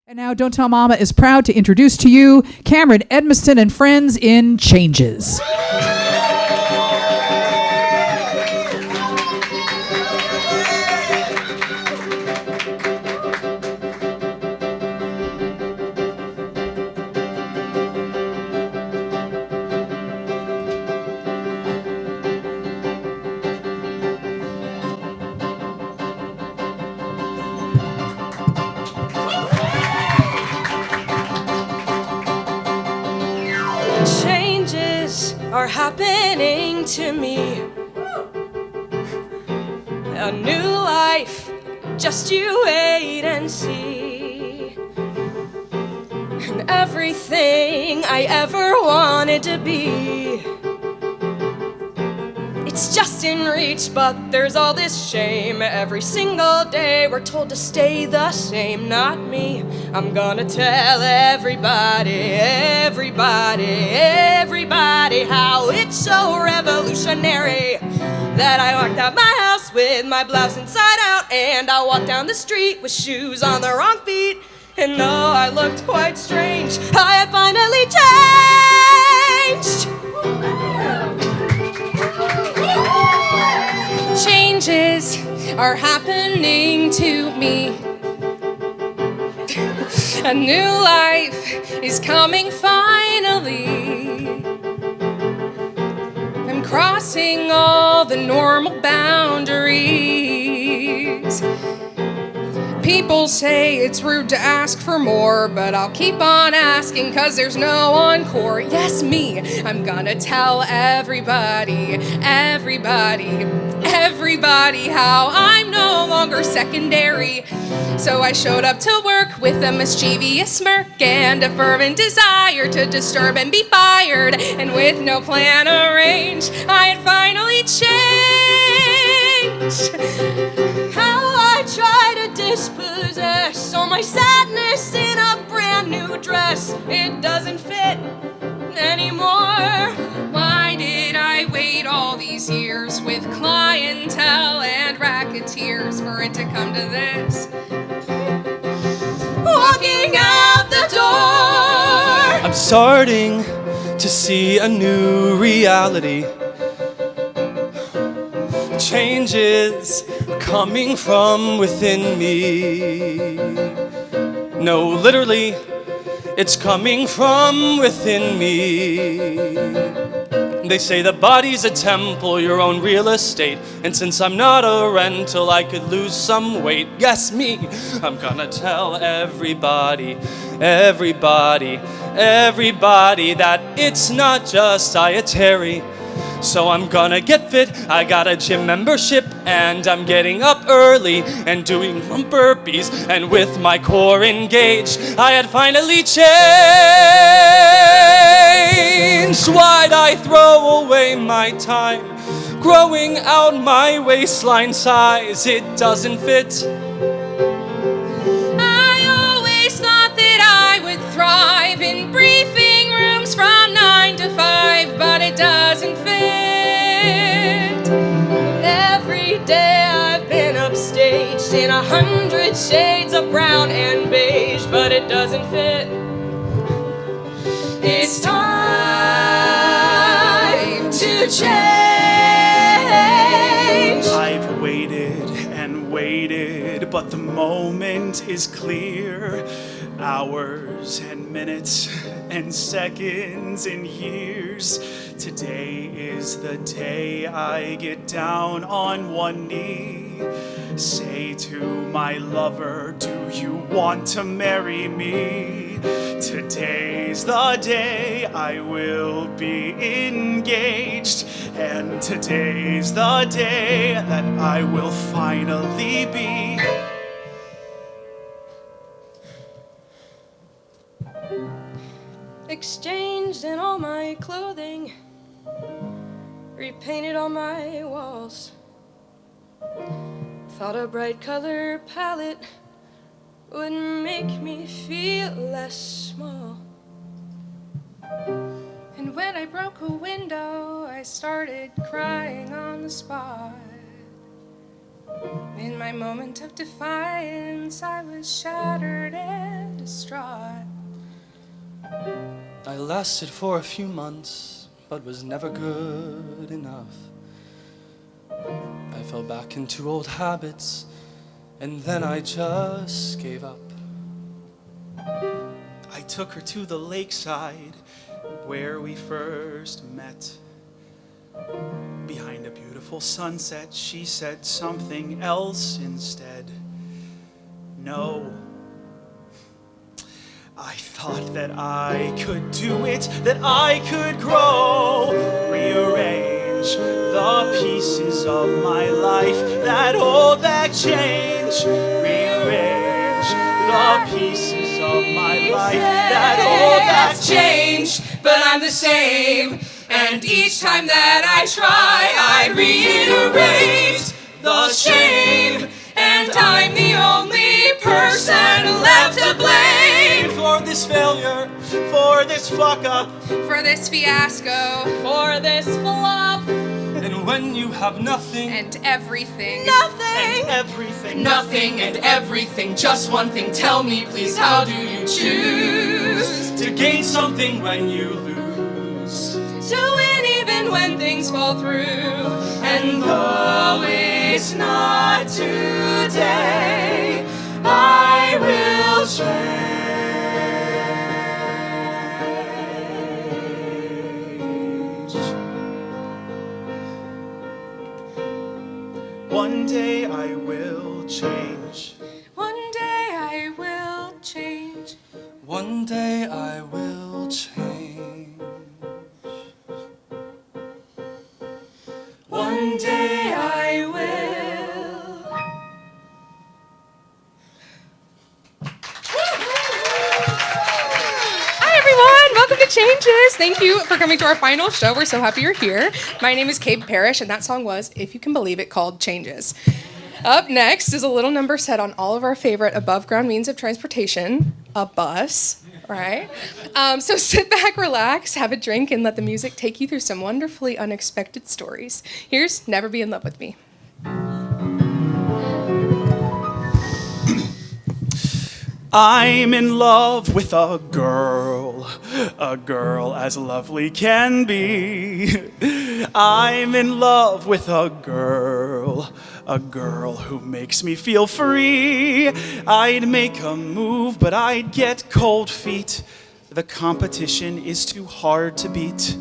And now Don't Tell Mama is proud to introduce to you Cameron, Edmiston, and friends in Changes. Changes are happening to me. A new life, just you wait and see. And everything I ever wanted to be, it's just in reach, but there's all this shame. Every single day we're told to stay the same. Not me. I'm gonna tell everybody how it's so revolutionary that I walked out my house with my blouse inside out, and I walked down the street with shoes on the wrong feet. And though I looked quite strange, I had finally changed. Changes are happening to me. A new life is coming finally. I'm crossing all the normal boundaries. People say it's rude to ask for more, but I'll keep on asking 'cause there's no encore. Yes, me, I'm gonna tell everybody how I'm no longer secondary. So I showed up to work with a mischievous smirk and a fervent desire to disturb and be fired. And with no plan arranged, I had finally changed. How I try to dispossess all my sadness in a brand new dress. It doesn't fit anymore. Why did I wait all these years with clientele and racketeers for it to come to this? Walking out the door, I'm starting to see a new reality. Changes coming from within me. No, literally, it's coming from within me. They say the body's a temple, your own real estate. And since I'm not a rental, I could lose some weight. Yes, me. I'm gonna tell everybody that it's not just dietary. So I'm gonna get fit, I got a gym membership, and I'm getting up early and doing burpees, and with my core engaged, I had finally changed. Why'd I throw away my time, growing out my waistline size? It doesn't fit. I always thought that I would thrive in briefing rooms from 9 to 5, but it doesn't fit. Every day I've been upstaged in 100 shades of brown and beige, but it doesn't fit. It's time to change. I've waited and waited, but the moment is clear. Hours and minutes and seconds and years. Today is the day I get down on one knee. Say to my lover, do you want to marry me? Today's the day I will be engaged. And today's the day that I will finally be. Exchanged in all my clothing, repainted all my walls. Thought a bright color palette would make me feel less small. And when I broke a window, I started crying on the spot. In my moment of defiance, I was shattered and distraught. I lasted for a few months, but was never good enough. I fell back into old habits, and then I just gave up. I took her to the lakeside where we first met. Behind a beautiful sunset, she said something else instead. No. I thought that I could do it, that I could grow, rearrange the pieces of my life that hold back change, rearrange the pieces of my life that hold back change. But I'm the same, and each time that I try, I reiterate the shame, and I'm the only person left to blame For this failure, for this fuck up, for this fiasco, for this flop, and when you have nothing, and everything, and everything. nothing and everything, just one thing, tell me please, how do you choose to gain something when you lose. to win even when things fall through? And though it's not today, I will change. One day I will change. One day I will change. One day I will change. One day I will. Hi everyone, welcome to Changes. Thank you for coming to our final show. We're so happy you're here. My name is Cabe Parrish, and that song was, if you can believe it, called Changes. Up next is a little number set on all of our favorite above-ground means of transportation, a bus, right? So sit back, relax, have a drink, and let the music take you through some wonderfully unexpected stories. Here's Never Be in Love with Me. I'm in love with a girl as lovely can be. I'm in love with a girl who makes me feel free. I'd make a move, but I'd get cold feet. The competition is too hard to beat.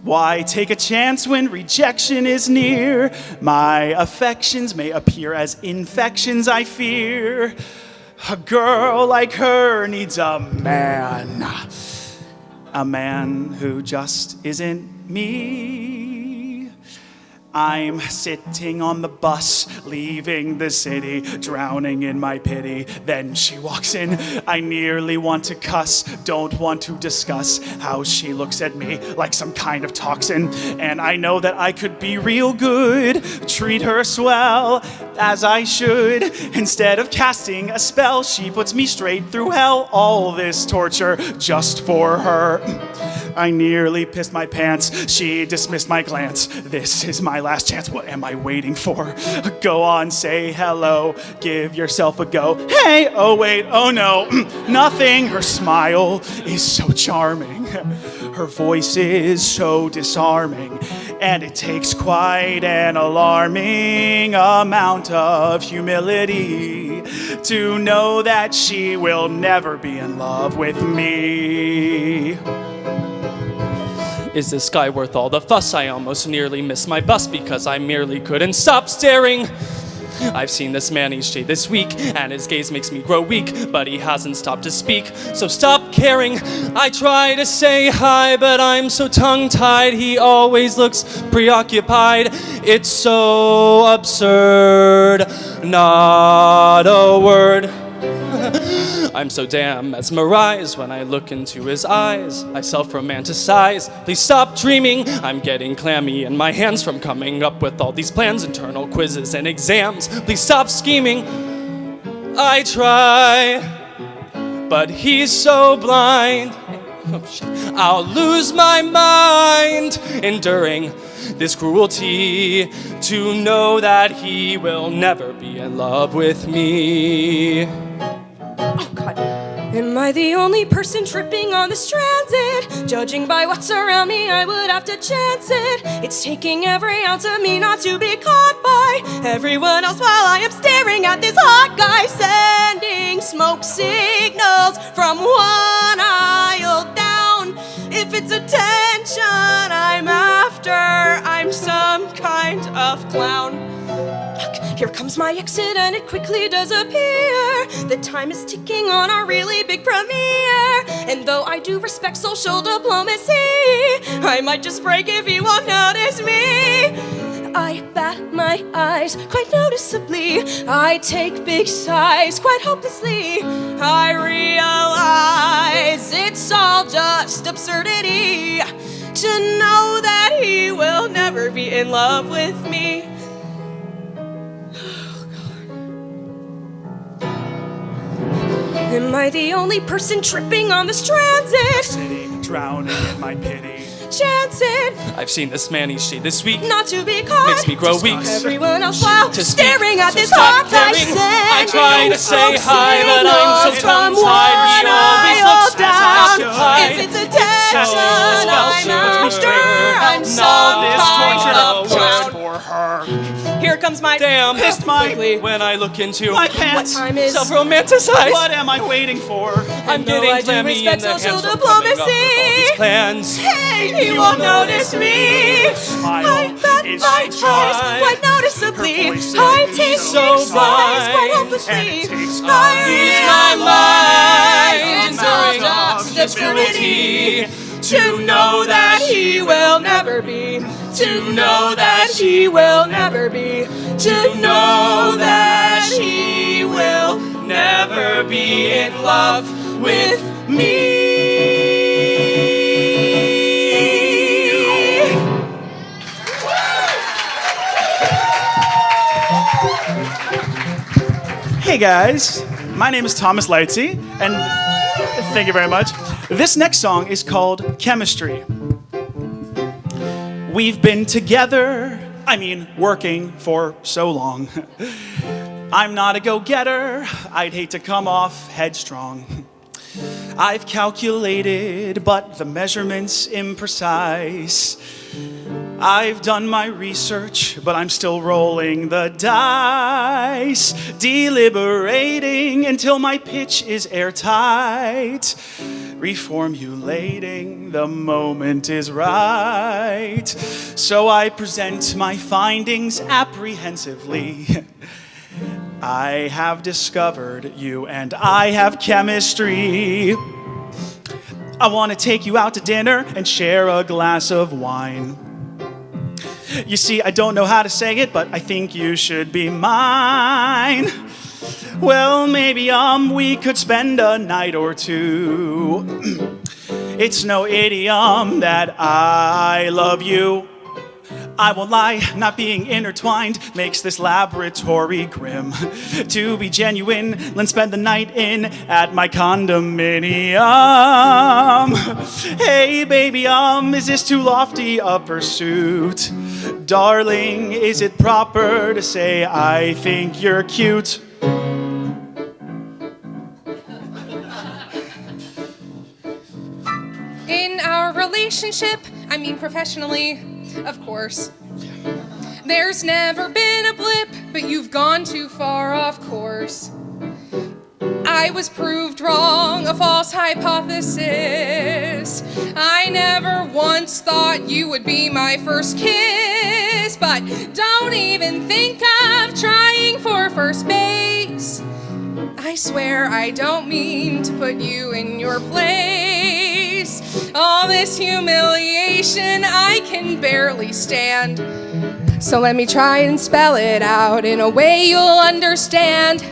Why take a chance when rejection is near? My affections may appear as infections, I fear. A girl like her needs a man who just isn't me. I'm sitting on the bus, leaving the city, drowning in my pity. Then she walks in, I nearly want to cuss, don't want to discuss how she looks at me like some kind of toxin. And I know that I could be real good, treat her swell, as I should. Instead of casting a spell, she puts me straight through hell. All this torture just for her. I nearly pissed my pants, she dismissed my glance. This is my last chance, what am I waiting for? Go on, say hello, give yourself a go. Hey, oh wait, oh no, nothing. Her smile is so charming. Her voice is so disarming. And it takes quite an alarming amount of humility to know that she will never be in love with me. Is this guy worth all the fuss? I almost nearly missed my bus because I merely couldn't stop staring. I've seen this man each day this week, and his gaze makes me grow weak, but he hasn't stopped to speak, so stop caring. I try to say hi, but I'm so tongue-tied, he always looks preoccupied. It's so absurd, not a word. I'm so damn mesmerized when I look into his eyes. I self-romanticize. Please stop dreaming. I'm getting clammy in my hands from coming up with all these plans, internal quizzes and exams. Please stop scheming. I try, but he's so blind. I'll lose my mind enduring this cruelty to know that he will never be in love with me. Oh, God. Am I the only person tripping on this transit? Judging by what's around me, I would have to chance it. It's taking every ounce of me not to be caught by everyone else while I am staring at this hot guy sending smoke signals from one aisle down. If it's attention I'm after, I'm some kind of clown. Here comes my exit and it quickly does appear. The time is ticking on our really big premiere. And though I do respect social diplomacy, I might just break if you won't notice me. I bat my eyes quite noticeably. I take big sighs quite hopelessly. I realize it's all just absurdity to know that he will never be in love with me. Am I the only person tripping on this transit? City, drowning in my pity. Chancing I've seen this man each day this week. not to be caught. Makes me grow weak. Everyone else while To speak, staring at so this stop hot guy caring. sending I try to say smoke hi, but I'm so signals from tongue-tied. He one always aisle looks down. occupied. If it's attention So I'm after, I'm some this kind torture of was clown. for her. Here comes my Damn, Pissed my- quickly. when I look into My What pants. time is? self-romanticize. What am I waiting for? I'm And though getting I do clammy in respect the social hands from coming up with all diplomacy, these plans. Hey, he won't notice me. Smile I bat is my so eyes dry. quite noticeably. Her voice I is take so big sighs quite blind. hopelessly. And it takes I Use my mind realize it's all during just absurdity absurdity to know that he will never be. To know that he will never be. To know that he will never be in love with me. Hey guys, my name is Thomas Lightsey, and thank you very much. This next song is called Chemistry. We've been together, working for so long. I'm not a go-getter, I'd hate to come off headstrong. I've calculated, but the measurement's imprecise. I've done my research, but I'm still rolling the dice, deliberating until my pitch is airtight, reformulating the moment is right. So I present my findings apprehensively. I have discovered you and I have chemistry. I want to take you out to dinner and share a glass of wine. You see, I don't know how to say it, but I think you should be mine. Well, maybe we could spend a night or two. It's no idiom that I love you. I won't lie, not being intertwined makes this laboratory grim. To be genuine, let's spend the night in at my condominium. Hey baby, is this too lofty a pursuit? Darling, is it proper to say I think you're cute? In our relationship, professionally, of course, there's never been a blip, but you've gone too far off course. I was proved wrong, a false hypothesis. I never once thought you would be my first kiss, but don't even think of trying for first base. I swear I don't mean to put you in your place. All this humiliation I can barely stand. So let me try and spell it out in a way you'll understand.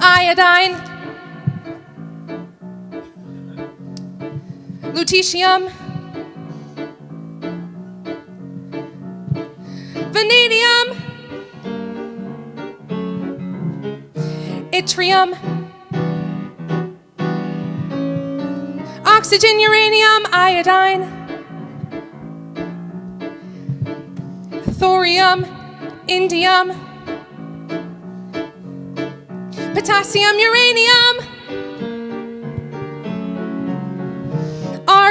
Iodine, lutetium, vanadium, yttrium, oxygen, uranium, iodine, thorium, indium, potassium, uranium,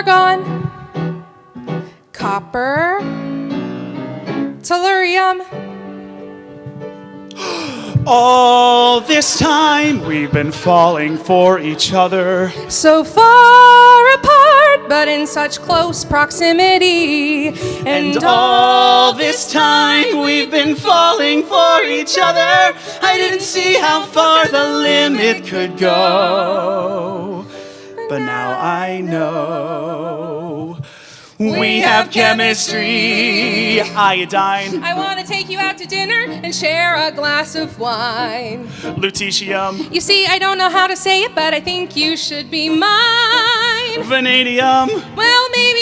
argon, copper, tellurium. All this time we've been falling for each other. So far apart, but in such close proximity. And all this time we've been falling for each other. I didn't see how far the limit could go, but now I know. We have chemistry. Iodine, I want to take you out to dinner and share a glass of wine. lutetium, You see, I don't know how to say it, but I think you should be mine. vanadium, Well, maybe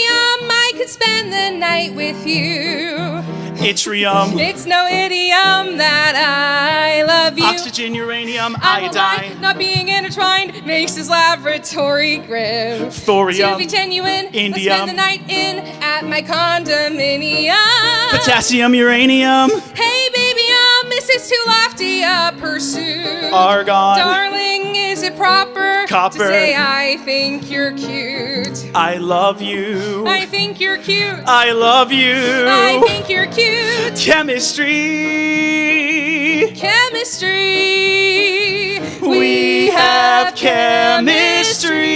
I could spend the night with you. yttrium, It's no idiom that I love you. oxygen, uranium, I won't lie, iodine, not being intertwined makes this laboratory grim. thorium, To be genuine, let's indium, spend the night in at my condominium. potassium, uranium, Hey baby, this is too lofty a pursuit. argon, Darling, is it proper Copper. to say I think you're cute? I love you. I think you're cute. I love you. I think you're cute. Chemistry. Chemistry. We have chemistry.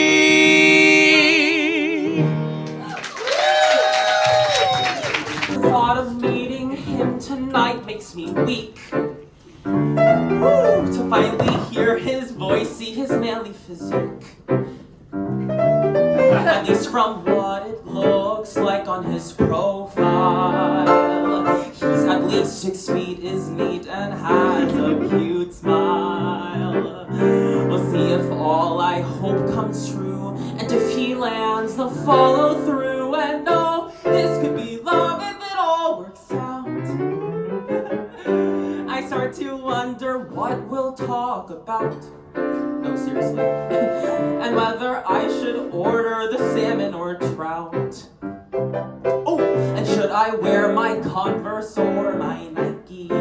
The thought of meeting him tonight makes me weak. Woo, to finally hear his voice, see his manly physique. At least from what it looks like on his profile. He's at least 6 feet, is neat, and has a cute smile. We'll see if all I hope comes true, and if he lands, they'll follow through. And no, this could be love if it all works out. I start to wonder what we'll talk about. No, seriously. And whether I should order the salmon or trout. Oh, and should I wear my Converse or my Nikes?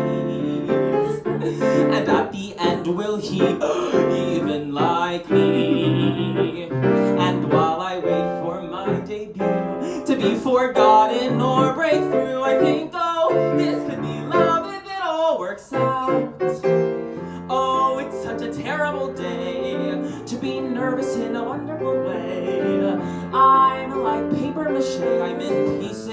And at the end, will he even like me? And while I wait for my debut to be forgotten or break through, I think, oh, this could be love if it all works out. Oh, it's such a terrible day to be nervous in a wonderful way. I'm like paper mache, I'm in pieces.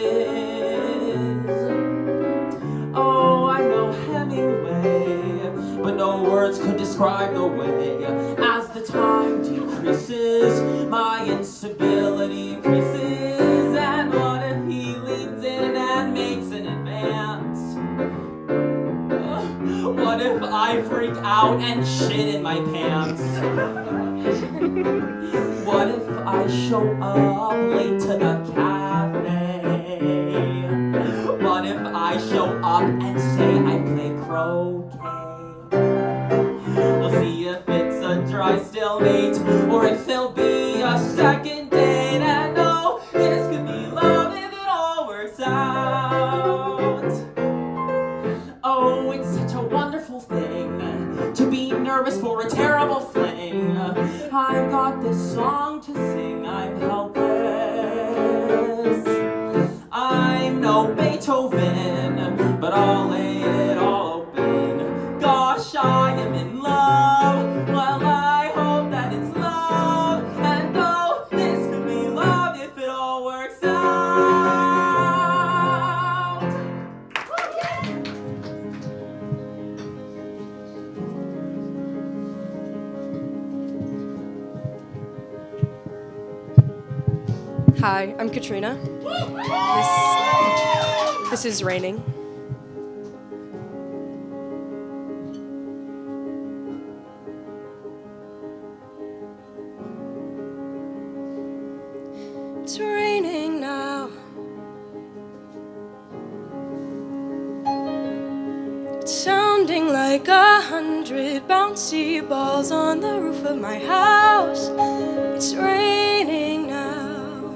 Oh, I'm no Hemingway, but no words could describe the way. As the time decreases, my instability increases. And what if he leans in and makes an advance? What if I freak out and shit in my pants? What if I show up late to the cafe? What if I show up and say I play croquet? We'll see if it's a dry stalemate or if there'll be a second date. And no, this could be love if it all works out. Oh, it's such a wonderful thing to be nervous for a terrible fling. I've got this song to sing, I'm helpless. I'm no Beethoven, but I'll lay it all open. Gosh, I am in love. Well, I hope that it's love. And oh, this could be love if it all works out. Hi, I'm Katryna. This is raining. It's raining now. It's sounding like 100 bouncy balls on the roof of my house. It's raining now.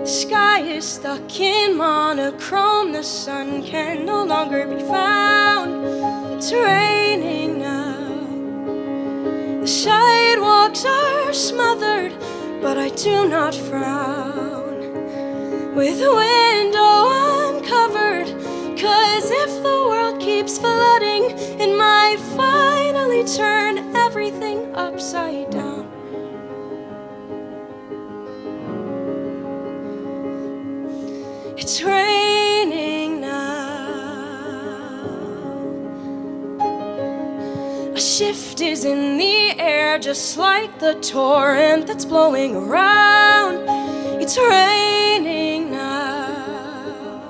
Sky is stuck in monochrome. The sun can no longer be found. It's raining now. The sidewalks are smothered, but I do not frown. With window uncovered, 'cause if the world keeps flooding, it might finally turn everything upside down. It's raining now. A shift is in the air, just like the torrent that's blowing around. It's raining now,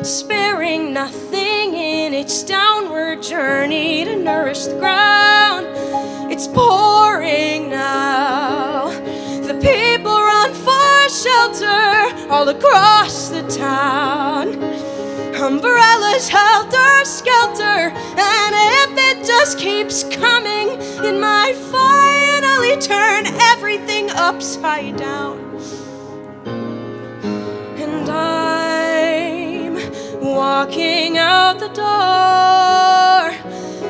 sparing nothing in its downward journey to nourish the ground. It's pouring now. The people run for shelter all across the town. Umbrellas helter-skelter, and if it just keeps coming, it might finally turn everything upside down. And I'm walking out the door,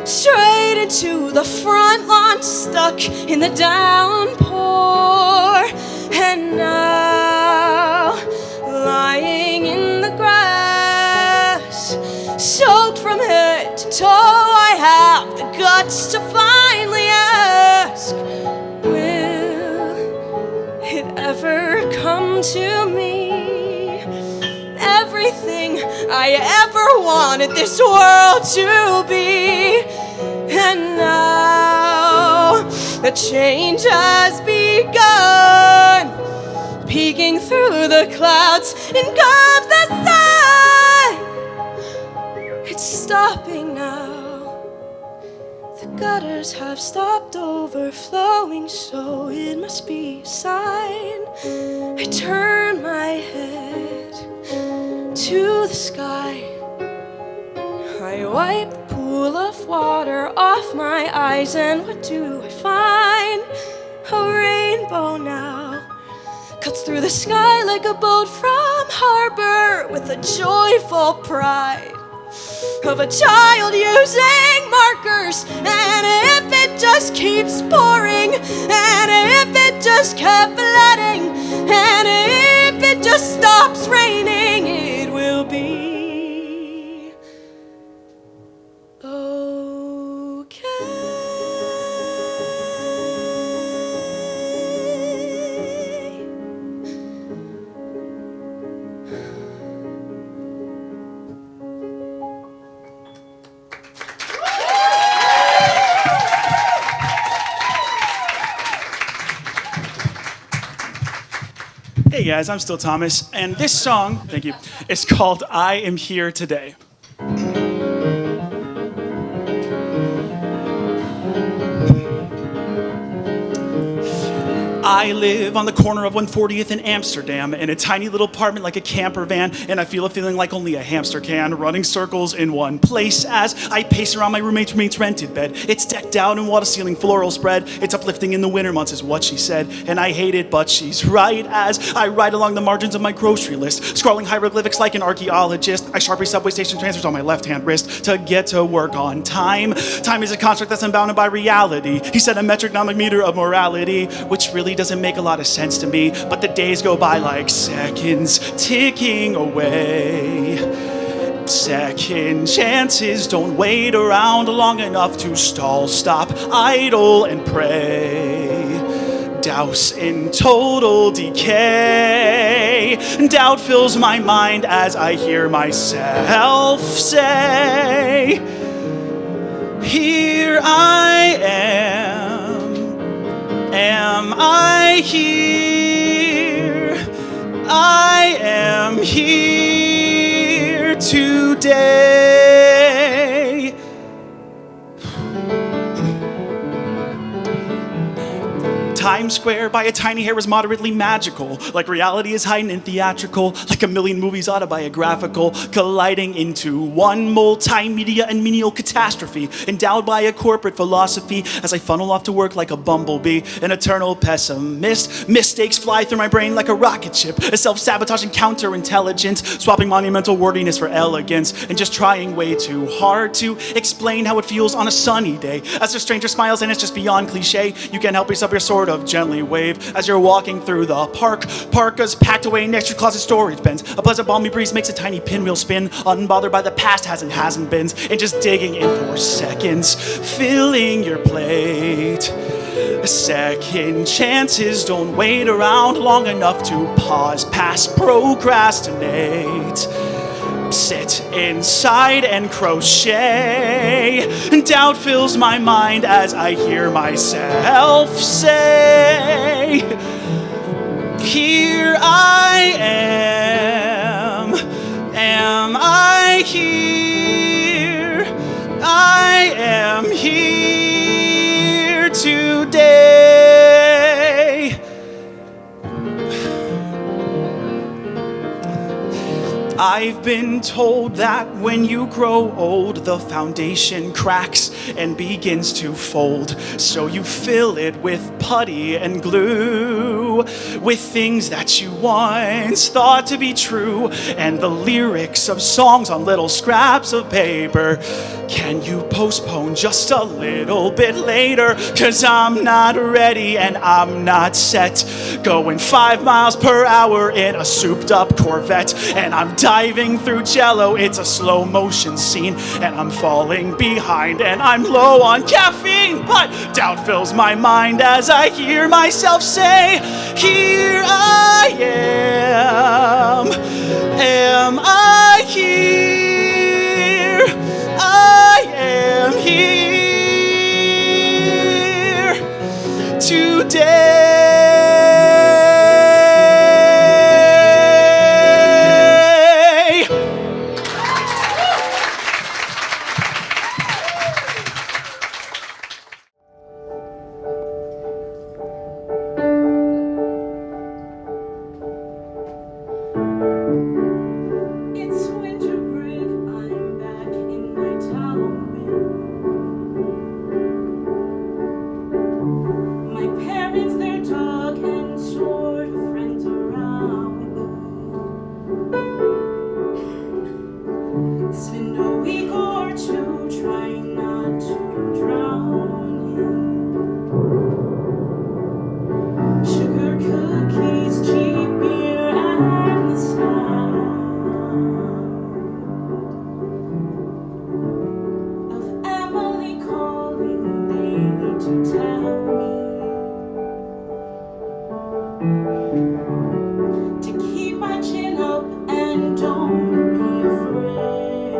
straight into the front lawn, stuck in the downpour. And now, lying in the grass, soaked from head to toe, I have the guts to finally ask, will it ever come to me? Everything I ever wanted this world to be. And now the change has begun, peeking through the clouds, in comes the sun. It's stopping now. The gutters have stopped overflowing, so it must be a sign. I turn my head to the sky. I wipe the pool of water off my eyes, and what do I find? A rainbow now cuts through the sky like a boat from harbor, with a joyful pride of a child using markers. And if it just keeps pouring, and if it just kept flooding, and if it just stops raining, it will be Hey guys, I'm still Thomas, and this song, thank you, is called I Am Here Today. I live on the corner of 140th and Amsterdam in a tiny little apartment like a camper van, and I feel a feeling like only a hamster can, running circles in one place as I pace around my roommate's rented bed. It's decked out in wall-to-ceiling floral spread. It's uplifting in the winter months is what she said, and I hate it, but she's right as I ride along the margins of my grocery list, scrawling hieroglyphics like an archaeologist. I sharpie subway station transfers on my left-hand wrist to get to work on time. Time is a construct that's unbounded by reality. He said a metronomic meter of morality, which really doesn't make a lot of sense to me, but the days go by like seconds ticking away. Second chances don't wait around long enough to stall, stop, idle, and pray. Douse in total decay. Doubt fills my mind as I hear myself say, here I am. Am I here? I am here today. Times Square by a tiny hair is moderately magical, like reality is heightened and theatrical, like a million movies autobiographical, colliding into one multimedia and menial catastrophe, endowed by a corporate philosophy as I funnel off to work like a bumblebee, an eternal pessimist. Mistakes fly through my brain like a rocket ship, a self-sabotaging counterintelligence, swapping monumental wordiness for elegance, and just trying way too hard to explain how it feels on a sunny day. As a stranger smiles and it's just beyond cliche, you can't help yourself, you're sort of gently wave as you're walking through the park. Parkas packed away next to your closet storage bins. A pleasant balmy breeze makes a tiny pinwheel spin, unbothered by the past hasn't beens, and just digging in for seconds, filling your plate. Second chances don't wait around long enough to pause past procrastinate. Sit inside and crochet. Doubt fills my mind as I hear myself say, here I am. Am I here? I am here today. I've been told that when you grow old, the foundation cracks and begins to fold. So you fill it with putty and glue, with things that you once thought to be true, and the lyrics of songs on little scraps of paper. Can you postpone just a little bit later? 'Cause I'm not ready and I'm not set. Going 5 miles per hour in a souped up Corvette, and I'm diving through Jello, it's a slow motion scene, and I'm falling behind and I'm low on caffeine, but doubt fills my mind as I hear myself say, here I am. Am I here? I am here today. It's winter break, I'm back in my town with my parents, their dog, and sort of friends around. Spend a week or two trying not to drown in sugar cookies, cheap beer, and the sound of Emily calling daily to tell me to keep my chin up and don't be afraid.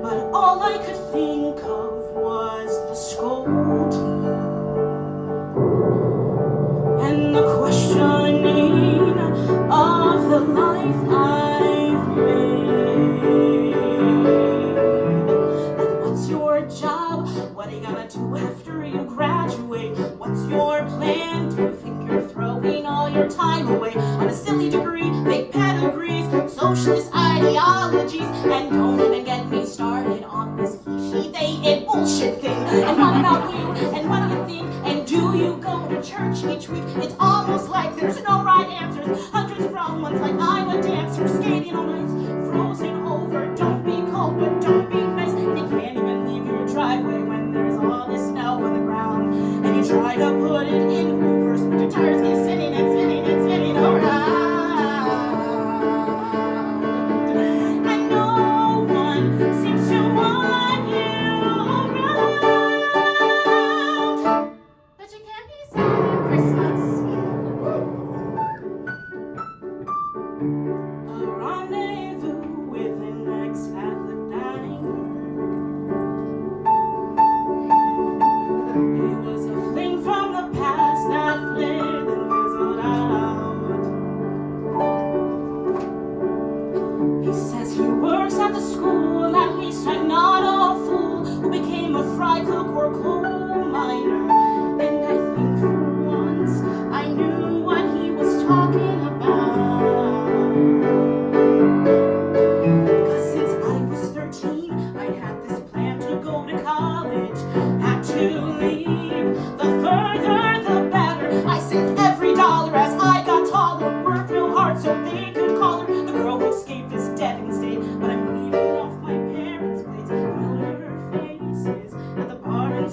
But all I could think of was the scolding and the questioning of the life I've made. Like, what's your job? What are you gonna do after you graduate? What's your plan? Do you think you're throwing all your time away on a silly degree, fake pedigrees, socialist ideologies, and don't even get me started on this he, they, it bullshit thing. And what about you? And what do you think? And do you go to church each week? It's almost like there's no right answers. Hundreds of wrong ones, like I'm a dancer, skating on ice, frozen over. Don't be cold, but don't be nice. And you can't even leave your driveway when there's all this snow on the ground. And you try to put it in reverse, but your tires keep spinning and spinning and spinning around. And no one seems to want you around. But you can't be sad at Christmas.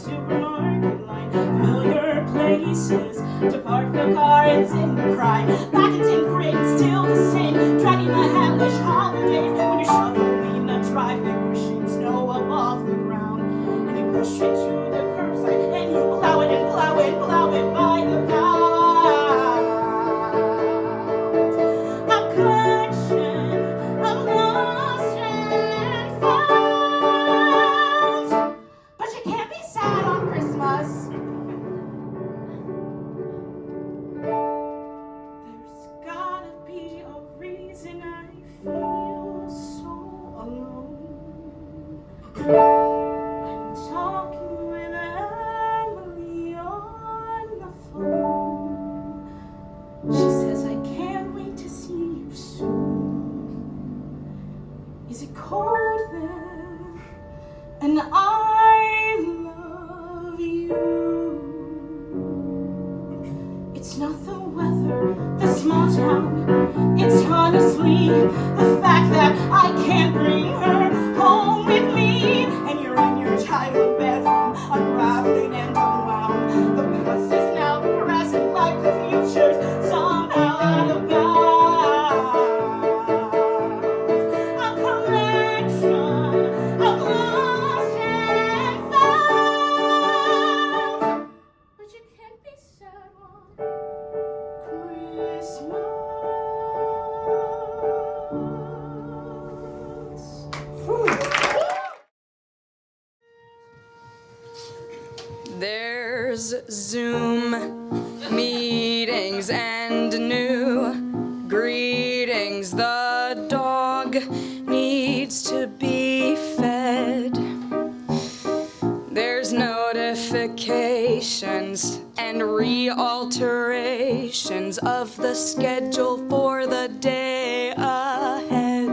supermarket line. Familiar places to park the car and sit and cry. Back in 10th grade, still the same. Dragging the hellish holidays when you're shoveling the driveway, pushing snow up off the ground. And you push it to the curbside and you plow it and plow it, plow it by the pound. A collection of lost and found. But you can't be sad on Christmas. There's gotta be a reason I feel so alone. I'm talking with Emily on the phone. She says I can't wait to see you soon. Is it cold there? And I love you. It's not the weather, the small town. It's honestly the fact that I can't bring her home with me. And you're in your childhood bedroom, unraveling and unwound. The past is now the present, like the future's somehow out of bounds. A collection of lost and found. But you can't be sad on Christmas. There's Zoom meetings and new greetings. The dog needs to be fed. There's notifications and re-alterations of the schedule for the day ahead.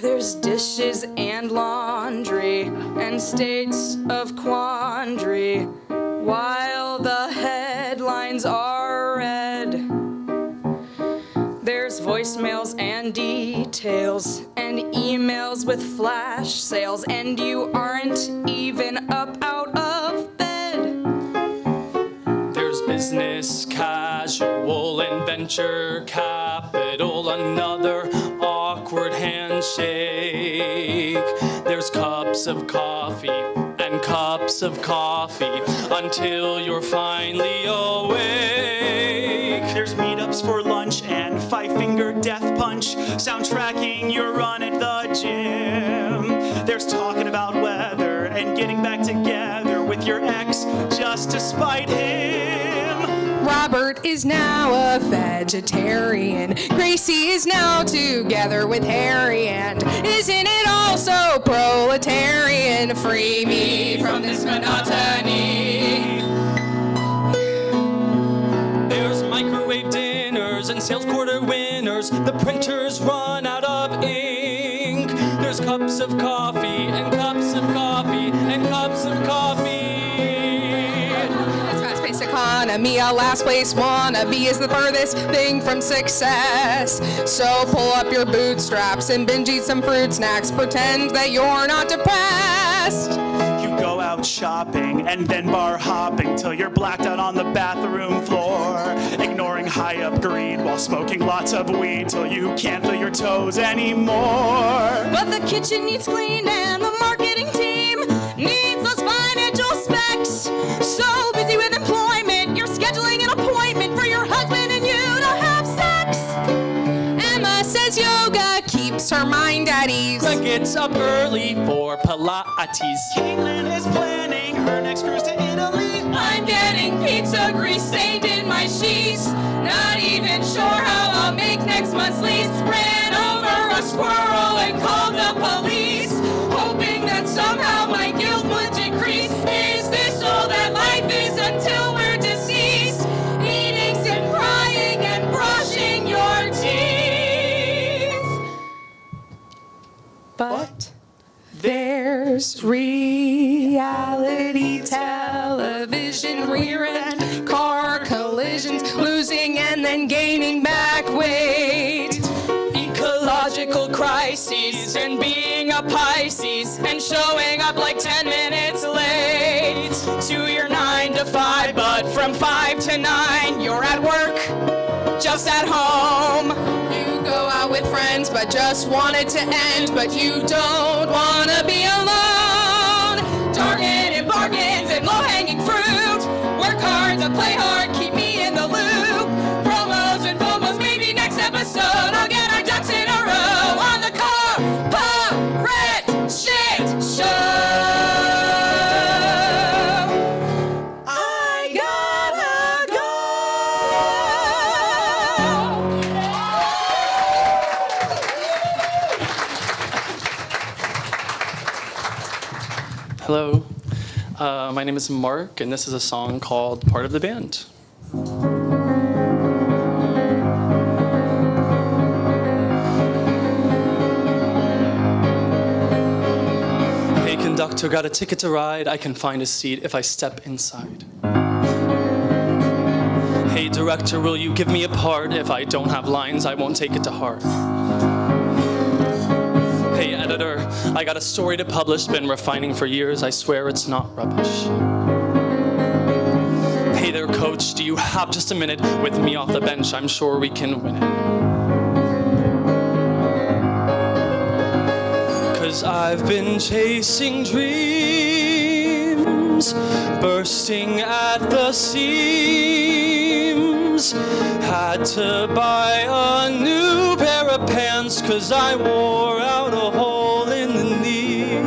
There's dishes and laundry and states of quandary while the headlines are read. There's voicemails and details and emails with flash sales, and you aren't even up out of bed. There's business casual and venture capital, another awkward handshake. There's cups of coffee and cups of coffee until you're finally awake. There's meetups for lunch and five-finger death punch, soundtracking your run at the gym. There's talking about weather and getting back together with your ex just to spite him. Robert is now a vegetarian. Gracie is now together with Harry. And isn't it also proletarian? Free me from this monotony. There's microwave dinners and sales quarter winners. The printers run out of ink. There's cups of coffee and cups of coffee and cups of coffee. This fast-paced economy, a last place wannabe is the furthest thing from success. So pull up your bootstraps and binge eat some fruit snacks. Pretend that you're not depressed. You go out shopping and then bar hopping till you're blacked out on the bathroom floor, ignoring high up greed while smoking lots of weed till you can't feel your toes anymore. But the kitchen needs cleaned and the marketing team needs those financial specs. So busy with employment, you're scheduling an appointment for your husband and you to have sex. Emma says yoga keeps her mind at ease. Greg gets up early for Pilates. Caitlin is planning her next cruise to Italy. I'm getting pizza grease stained in my sheets. Not even sure how I'll make next month's lease. Ran over a squirrel and called the police, hoping that somehow my guilt would decrease. Is this all that life is until we're deceased? Eating and crying and brushing your teeth. But there's reality television, rear-end car collisions, losing and then gaining back weight. Ecological crises and being a Pisces and showing up like 10 minutes late. just at home. You go out with friends, but just want it to end. But you don't want to be alone. Jargon and bargains and low-hanging fruit. Work hard to play hard, keep me in the loop. Promos and phomos, maybe next episode I'll get our ducks in a row on the Cabe Shit Show. I gotta go. Hello, my name is Mark, and this is a song called Part of the Band. Hey conductor, got a ticket to ride? I can find a seat if I step inside. Hey director, will you give me a part? If I don't have lines, I won't take it to heart. Hey editor, I got a story to publish, been refining for years, I swear it's not rubbish. Hey there coach, do you have just a minute with me off the bench? I'm sure we can win it. 'Cause I've been chasing dreams, bursting at the seams. Had to buy a new pair of pants 'cause I wore out a hole in the knee.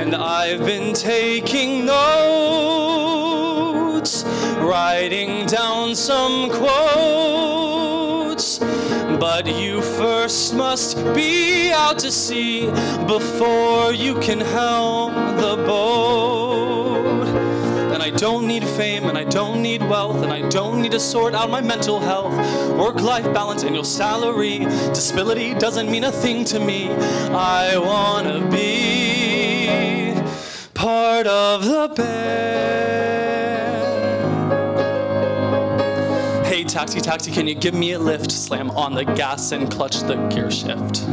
And I've been taking notes, writing down some quotes. But you first must be out to sea before you can helm the boat. And I don't need fame, and I don't need wealth, and I don't need to sort out my mental health. Work-life balance and your salary. Disability doesn't mean a thing to me. I wanna be part of the band. Hey taxi, taxi, can you give me a lift? Slam on the gas and clutch the gear shift.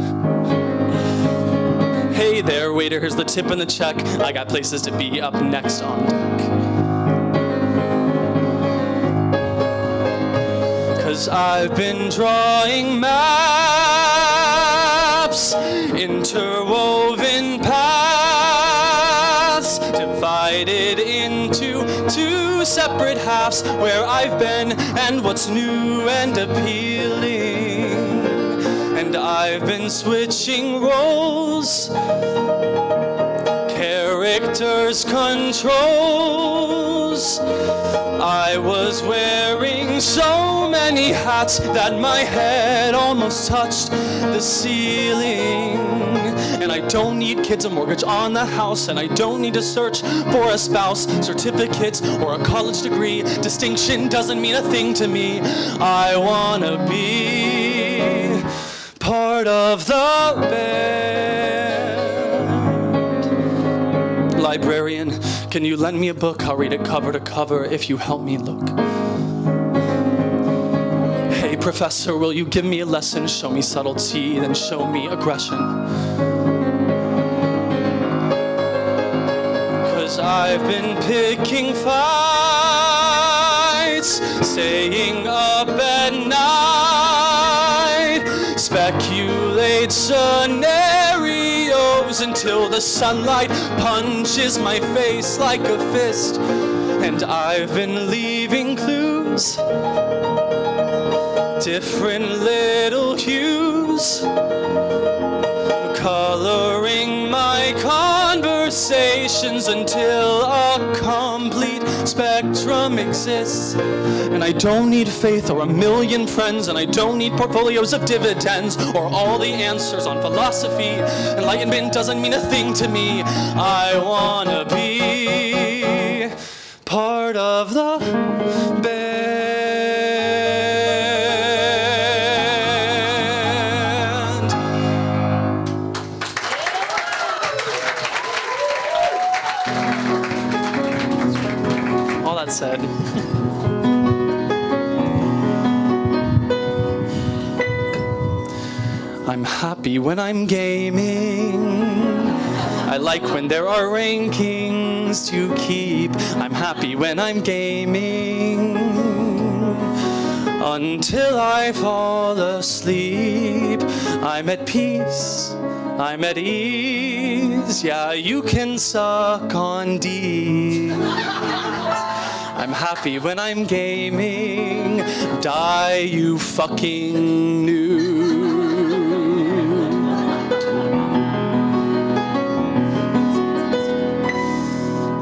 Hey there, waiter, here's the tip and the check. I got places to be up next on deck. 'Cause I've been drawing maps, interwoven paths, divided into two separate halves, where I've been and what's new and appealing. And I've been switching roles, characters, controls. I was wearing so many hats that my head almost touched the ceiling. And I don't need kids, a mortgage on the house, and I don't need to search for a spouse, certificates, or a college degree. Distinction doesn't mean a thing to me. I wanna be part of the band. Librarian, can you lend me a book? I'll read it cover to cover if you help me look. Hey professor, will you give me a lesson? Show me subtlety, then show me aggression. 'Cause I've been picking fights, staying up at night, speculate scenarios until the sunlight punches my face like a fist. And I've been leaving clues, different little hues, coloring my conversations until a complete spectrum exists. And I don't need faith or a million friends, and I don't need portfolios of dividends or all the answers on philosophy. Enlightenment doesn't mean a thing to me. I wanna be part of the band. All that said, I'm happy when I'm gaming. I like when there are rankings to keep. I'm happy when I'm gaming. until I fall asleep. I'm at peace, I'm at ease. Yeah, you can suck on D. I'm happy when I'm gaming. Die, you fucking noob.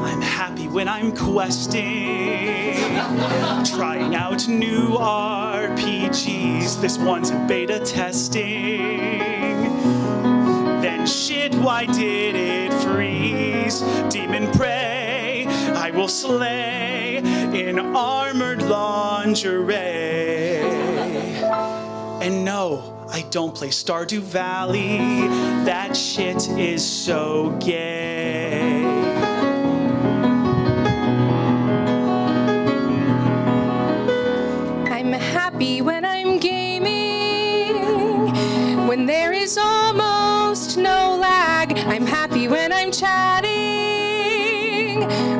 I'm happy when I'm questing, trying out new RPGs. This one's in beta testing. Then shit, why did it freeze? Demon prey, I will slay in armored lingerie. And no, I don't play Stardew Valley. That shit is so gay. I'm happy when I'm gaming, when there is almost no lag. I'm happy when I'm chatting.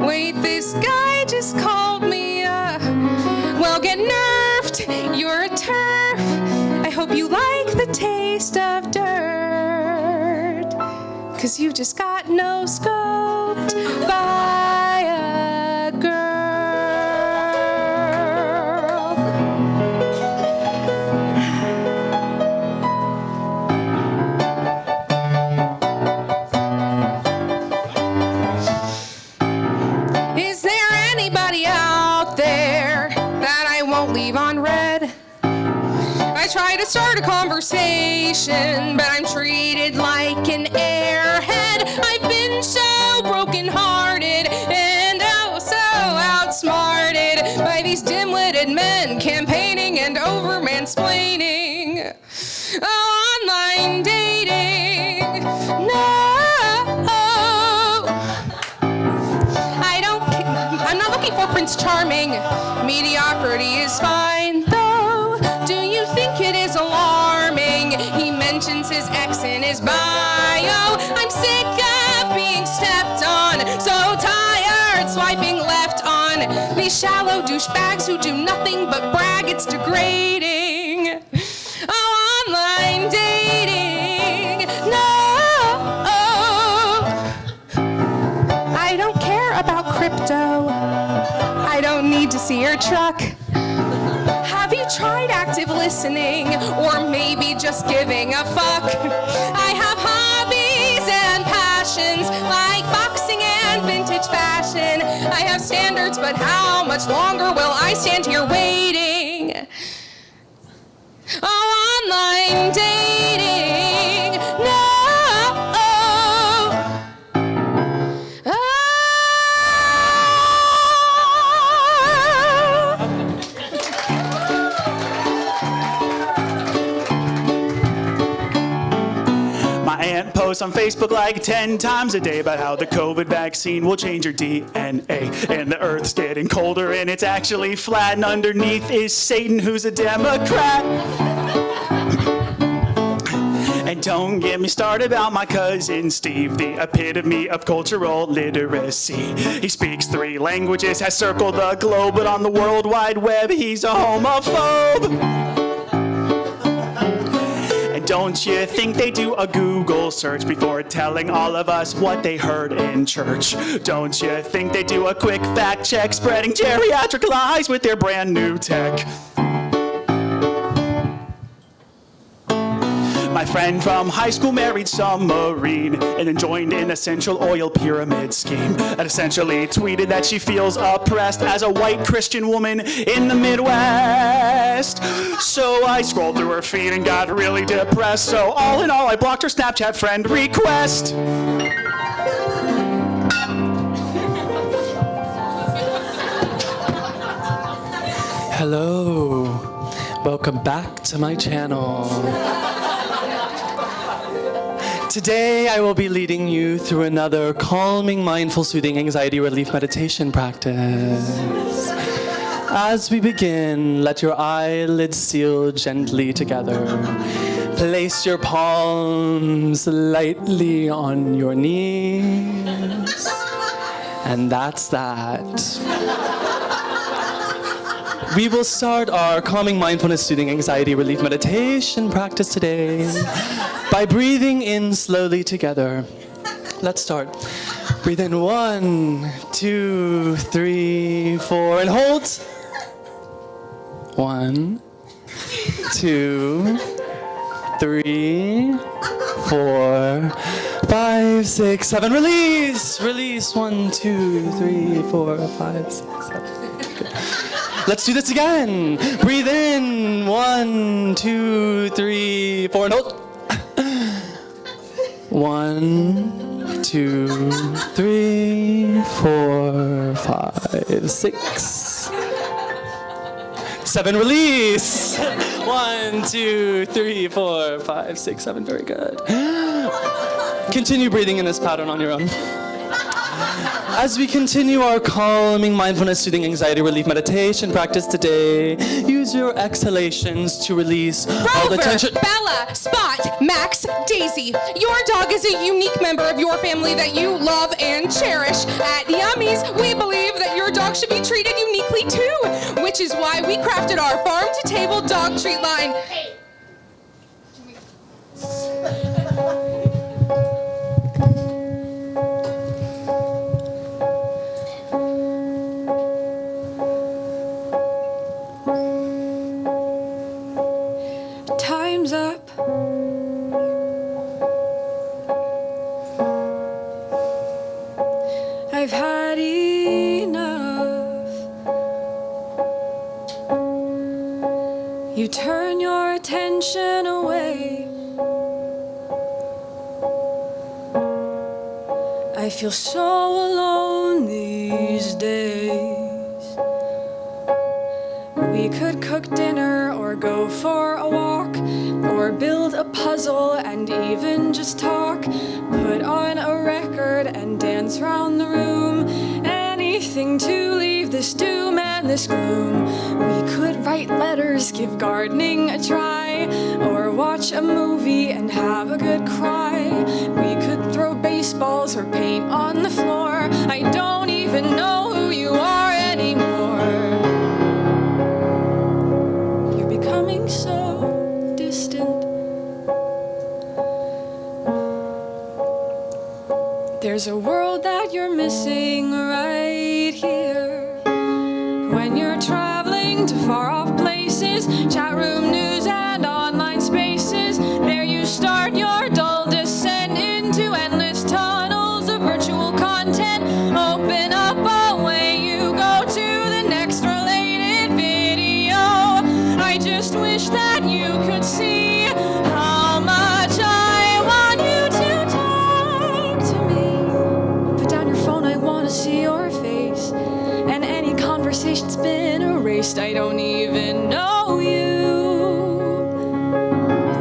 Wait, this guy just called me well, get nerfed, you're a turf. I hope you like the taste of dirt, 'cause you just got no scoped by a girl. Is there anybody out there that I won't leave on red? I try to start a conversation, but I'm treated like an airhead. I've been so brokenhearted and oh so outsmarted by these dim-witted men campaigning and over-mansplaining. Oh, online dating. No. I'm not looking for Prince Charming. Mediocrity is fine, though. Do you think it is alarming? He mentions his ex in his bio. I'm sick of being stepped on. So tired swiping left on these shallow douchebags who do nothing but brag. It's degrading. Oh, online dating. No. I don't care about crypto. I don't need to see your truck. Have you tried active listening, or maybe just giving a fuck? I have hobbies and passions, like boxing and vintage fashion. I have standards, but how much longer will I stand here waiting? Oh, online dating, no. Aunt posts on Facebook like 10 times a day about how the COVID vaccine will change your DNA. And the earth's getting colder and it's actually flat. And underneath is Satan, who's a Democrat. And don't get me started about my cousin Steve, the epitome of cultural literacy. He speaks 3 languages, has circled the globe, but on the World Wide Web, he's a homophobe. Don't you think they do a Google search before telling all of us what they heard in church? Don't you think they do a quick fact check, spreading geriatric lies with their brand new tech? My friend from high school married some Marine and then joined an essential oil pyramid scheme, and essentially tweeted that she feels oppressed as a white Christian woman in the Midwest. So I scrolled through her feed and got really depressed. So all in all, I blocked her Snapchat friend request. Hello, welcome back to my channel. Today I will be leading you through another calming, mindful, soothing, anxiety relief meditation practice. As we begin, let your eyelids seal gently together. Place your palms lightly on your knees. And that's that. We will start our calming mindfulness soothing anxiety relief meditation practice today by breathing in slowly together. Let's start. Breathe in 1, 2, 3, 4, and hold. 1, 2, 3, 4, 5, 6, 7. Release. Release. 1, 2, 3, 4, 5, 6, 7. Good. Let's do this again. Breathe in. 1, 2, 3, 4, and hold. 1, 2, 3, 4, 5, 6, 7. Release. 1, 2, 3, 4, 5, 6, 7. Very good. Continue breathing in this pattern on your own. As we continue our calming mindfulness soothing anxiety relief meditation practice today, use your exhalations to release all the Rover, tension. Bella, Spot, Max, Daisy. Your dog is a unique member of your family that you love and cherish. At Yummies, we believe that your dog should be treated uniquely too, which is why we crafted our farm-to-table dog treat line. Time's up. I've had enough. You turn your attention away. I feel so alone these days. We could cook dinner or go for a walk or build a puzzle and even just talk. Put on a record and dance round the room. Anything to leave this doom and this gloom. We could write letters, give gardening a try, or watch a movie and have a good cry. We could throw baseballs or paint on the floor. I don't even know who you are anymore. You're becoming so distant. There's a world that you're missing right here. When you're traveling to far off places, chat room news and online spaces, there you start your dull descent into endless tunnels of virtual content. Open up away you go to the next related video. I just wish that you could see how much I want you to talk to me. Put down your phone, I want to see your face. And any conversation's been erased. I don't even know you.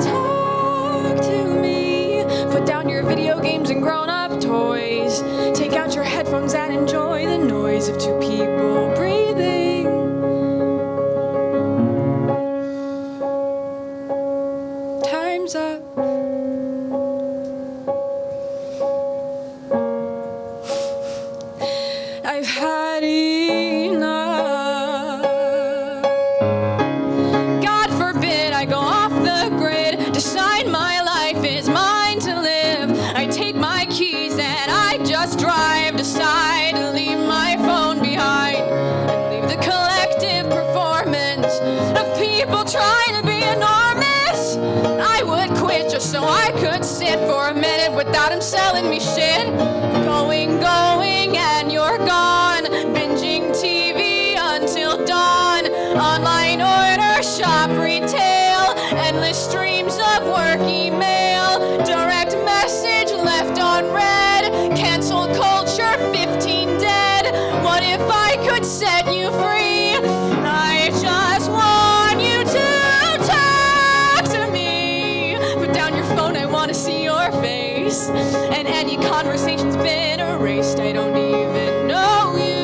Talk to me. Put down your video games and grown-up toys. Take out your headphones and enjoy the noise of two people breathing. Time's up. I've had enough. God forbid I go off the grid. Decide my life is mine to live. I take my keys and I just drive. Decide to leave my phone behind. And leave the collective performance of people trying to be enormous. I would quit just so I could sit for a minute without him selling me shit. Going, and you're gone. Binging TV until dawn. Online order, shop, retail. Endless streams of work email. Direct message left on read. Cancel culture, 15 dead. What if I could set you free? I just want you to talk to me. Put down your phone, I want to see your face. And any conversation's been erased. I don't even know you.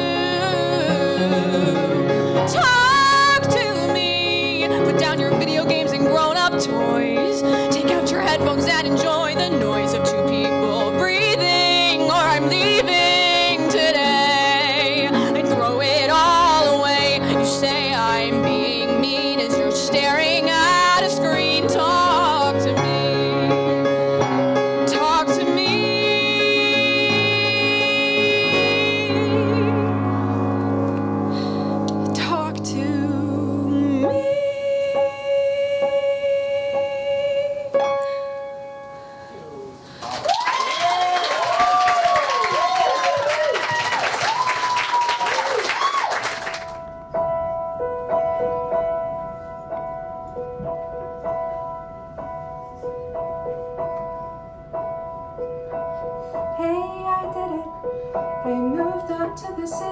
Talk to me. Put down your video games and grown-up toys. Take out your headphones and enjoy the noise of two people breathing. Or I'm leaving today. I throw it all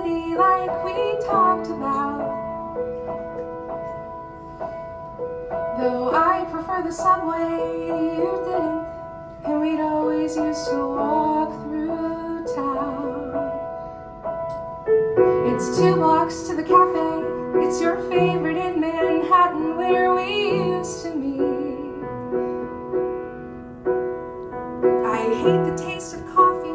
city like we talked about. Though I prefer the subway, you didn't. And we'd always used to walk through town. It's 2 blocks to the cafe. It's your favorite in Manhattan where we used to meet. I hate the taste of coffee.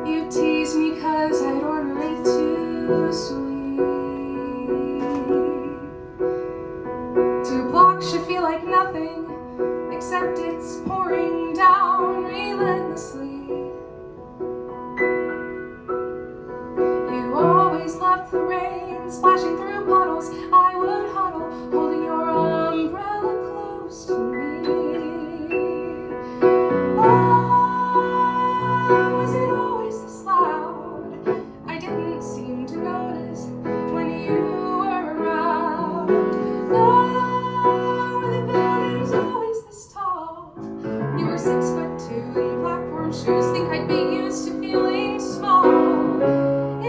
You tease me 'cause I'd order it too sweet. 2 blocks should feel like nothing, except it's pouring down relentlessly. You always loved the rain, splashing through puddles. I would huddle, holding your umbrella close to me. Oh, was it always this loud? I didn't seem to notice when you were around. Oh, were the buildings always this tall? You were 6'2" in platform shoes. Think I'd be used to feeling small.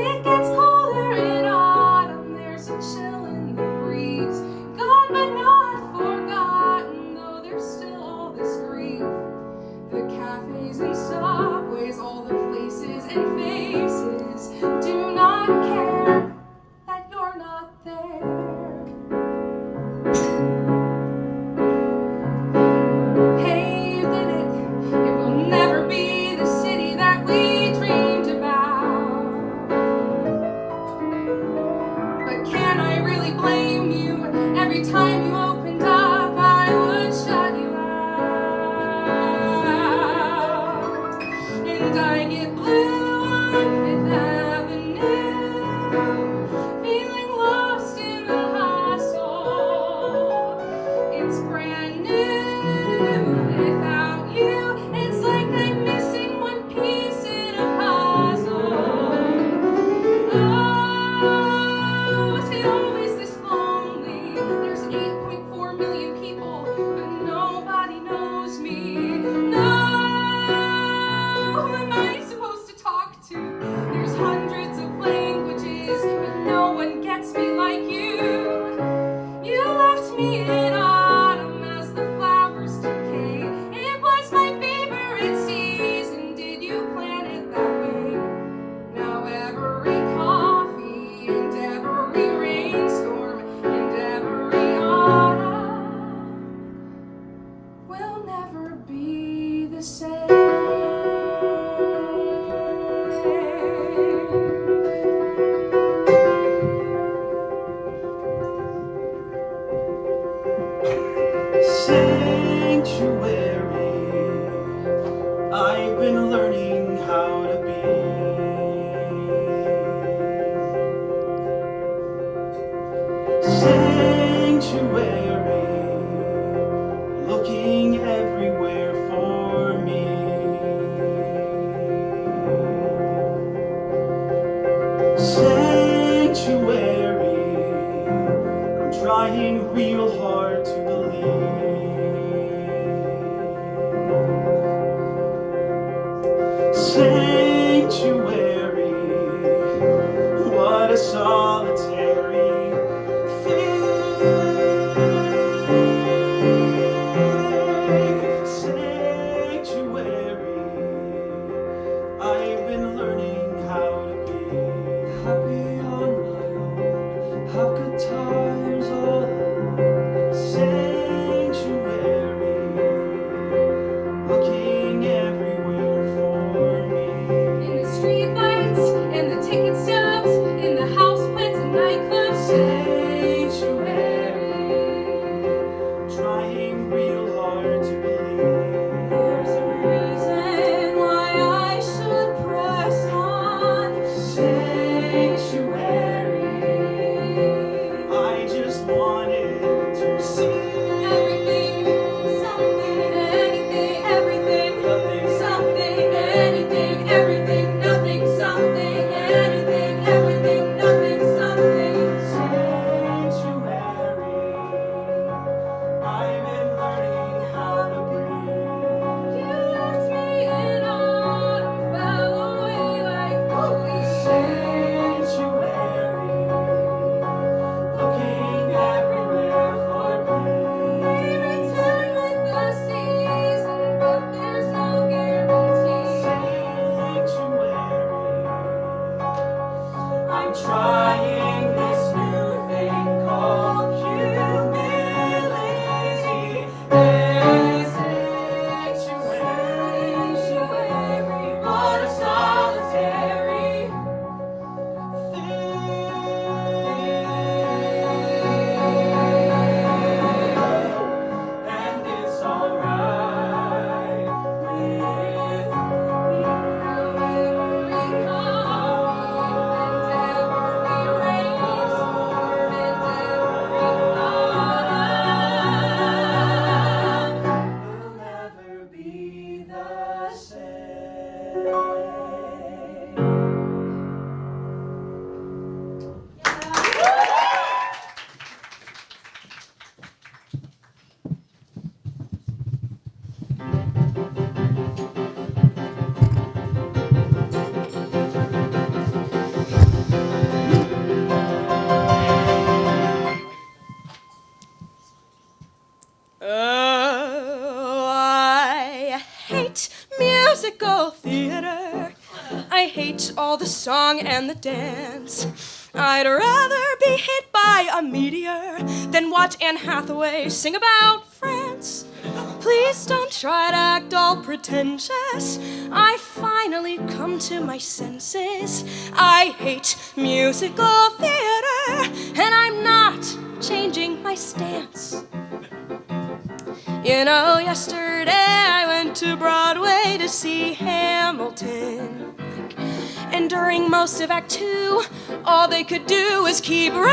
It gets colder in autumn. There's a chill in the breeze. Gone but not forgotten, though there's still all this grief. The cafes and subways, all the places and faces do not care that you're not there. Hey, you did it. It will never be the city that we dreamed about. But can I really blame you? Every time you opened up, I would shut you out. And I get blue on Fifth Avenue, feeling lost in the hustle. It's brand new without you. It's like I'm missing one piece in a puzzle. Oh, was it always this lonely? There's 8.4 million people, but nobody knows me. No, who am I supposed to talk to? There's hundreds of languages, but no one gets me like you. You left me in autumn as the flowers decay. It was my favorite season. Did you plan it that way? Now every coffee and every rainstorm and every autumn will never be the same. Sanctuary, I've been learning how to be. Sanctuary, looking everywhere for me. Sanctuary, I'm trying real hard to believe. Sanctuary, what a solitary thing. Sanctuary, I've been learning how to be happy on my own, have good times all alone. I'm trying this new thing called humility. This sanctuary, but a solitary and it's alright with me. We'll never be the same. Oh, I hate musical theater. I hate all the song and the dance. I'd rather be hit by a meteor than watch Anne Hathaway sing about France. Please don't try to act all pretentious. I finally come to my senses. I hate musical theater, and I'm not changing my stance. You know, yesterday I went to Broadway to see Hamilton. And during most of Act 2, all they could do was keep rambling.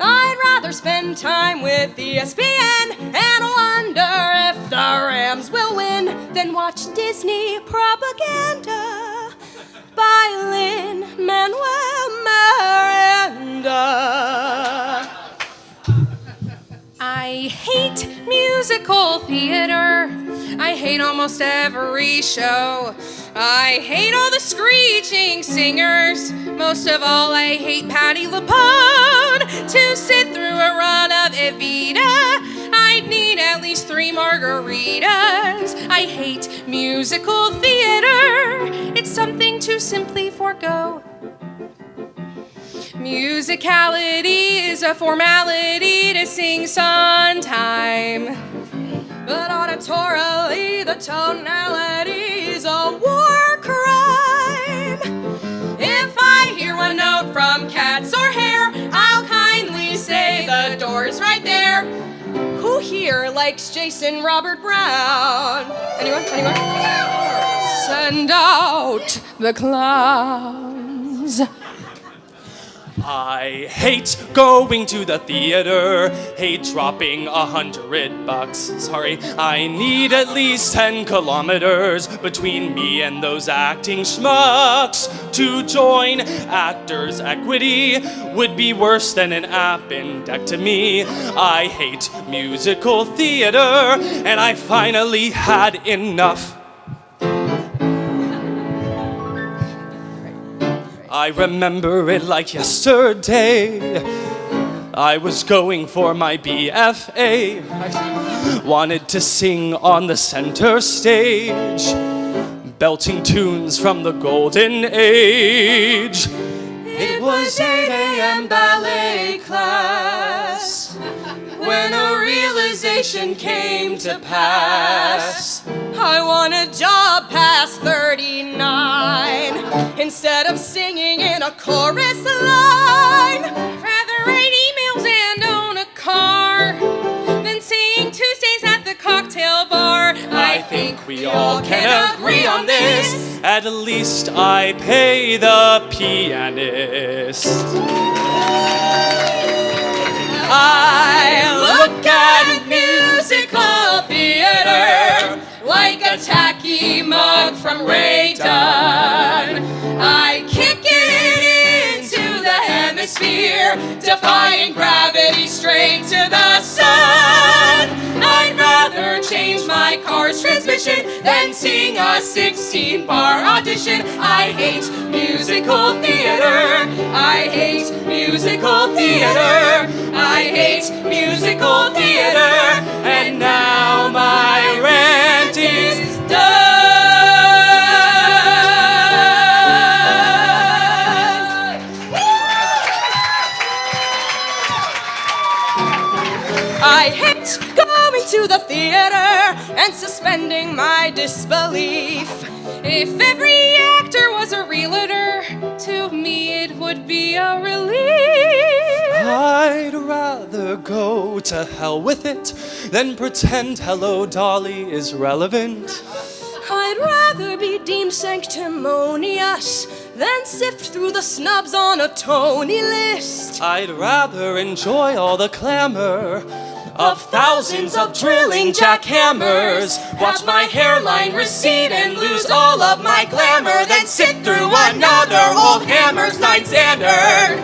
I'd rather spend time with ESPN and wonder if the Rams will win than watch Disney propaganda by Lin-Manuel Miranda. I hate musical theater. I hate almost every show. I hate all the screeching singers. Most of all, I hate Patti LuPone. To sit through a run of Evita, I'd need at least 3 margaritas. I hate musical theater. It's something to simply forgo. Musicality is a formality to sing Sondheim. But auditorily, the tonality is a war crime. If I hear one note from Cats or Hair, I'll kindly say the door's right there. Who here likes Jason Robert Brown? Anyone? Send out the clowns. I hate going to the theater, hate dropping $100. Sorry, I need at least 10 kilometers between me and those acting schmucks. To join Actors Equity would be worse than an appendectomy. I hate musical theater, and I finally had enough. I remember it like yesterday. I was going for my BFA. I wanted to sing on the center stage, belting tunes from the golden age. It was 8 a.m. ballet class when a realization came to pass. I want a job past 39 instead of singing in a chorus line. Rather write emails and own a car than sing Tuesdays at the cocktail bar. I think we all can agree on this. At least I pay the pianist. I look at musical theater like a tacky mug from Ray Dunn. I kick it into the hemisphere, defying gravity straight to the sun. I'd rather change my car's transmission than sing a 16-bar audition. I hate musical theater. I hate musical theater. I hate musical theater. And now my rant is done. and suspending my disbelief. If every actor was a realtor, to me it would be a relief. I'd rather go to hell with it than pretend Hello Dolly is relevant. I'd rather be deemed sanctimonious than sift through the snubs on a Tony list. I'd rather enjoy all the clamor of thousands of drilling jackhammers, watch my hairline recede and lose all of my glamour, then sit through another old Hammer's Night Standard.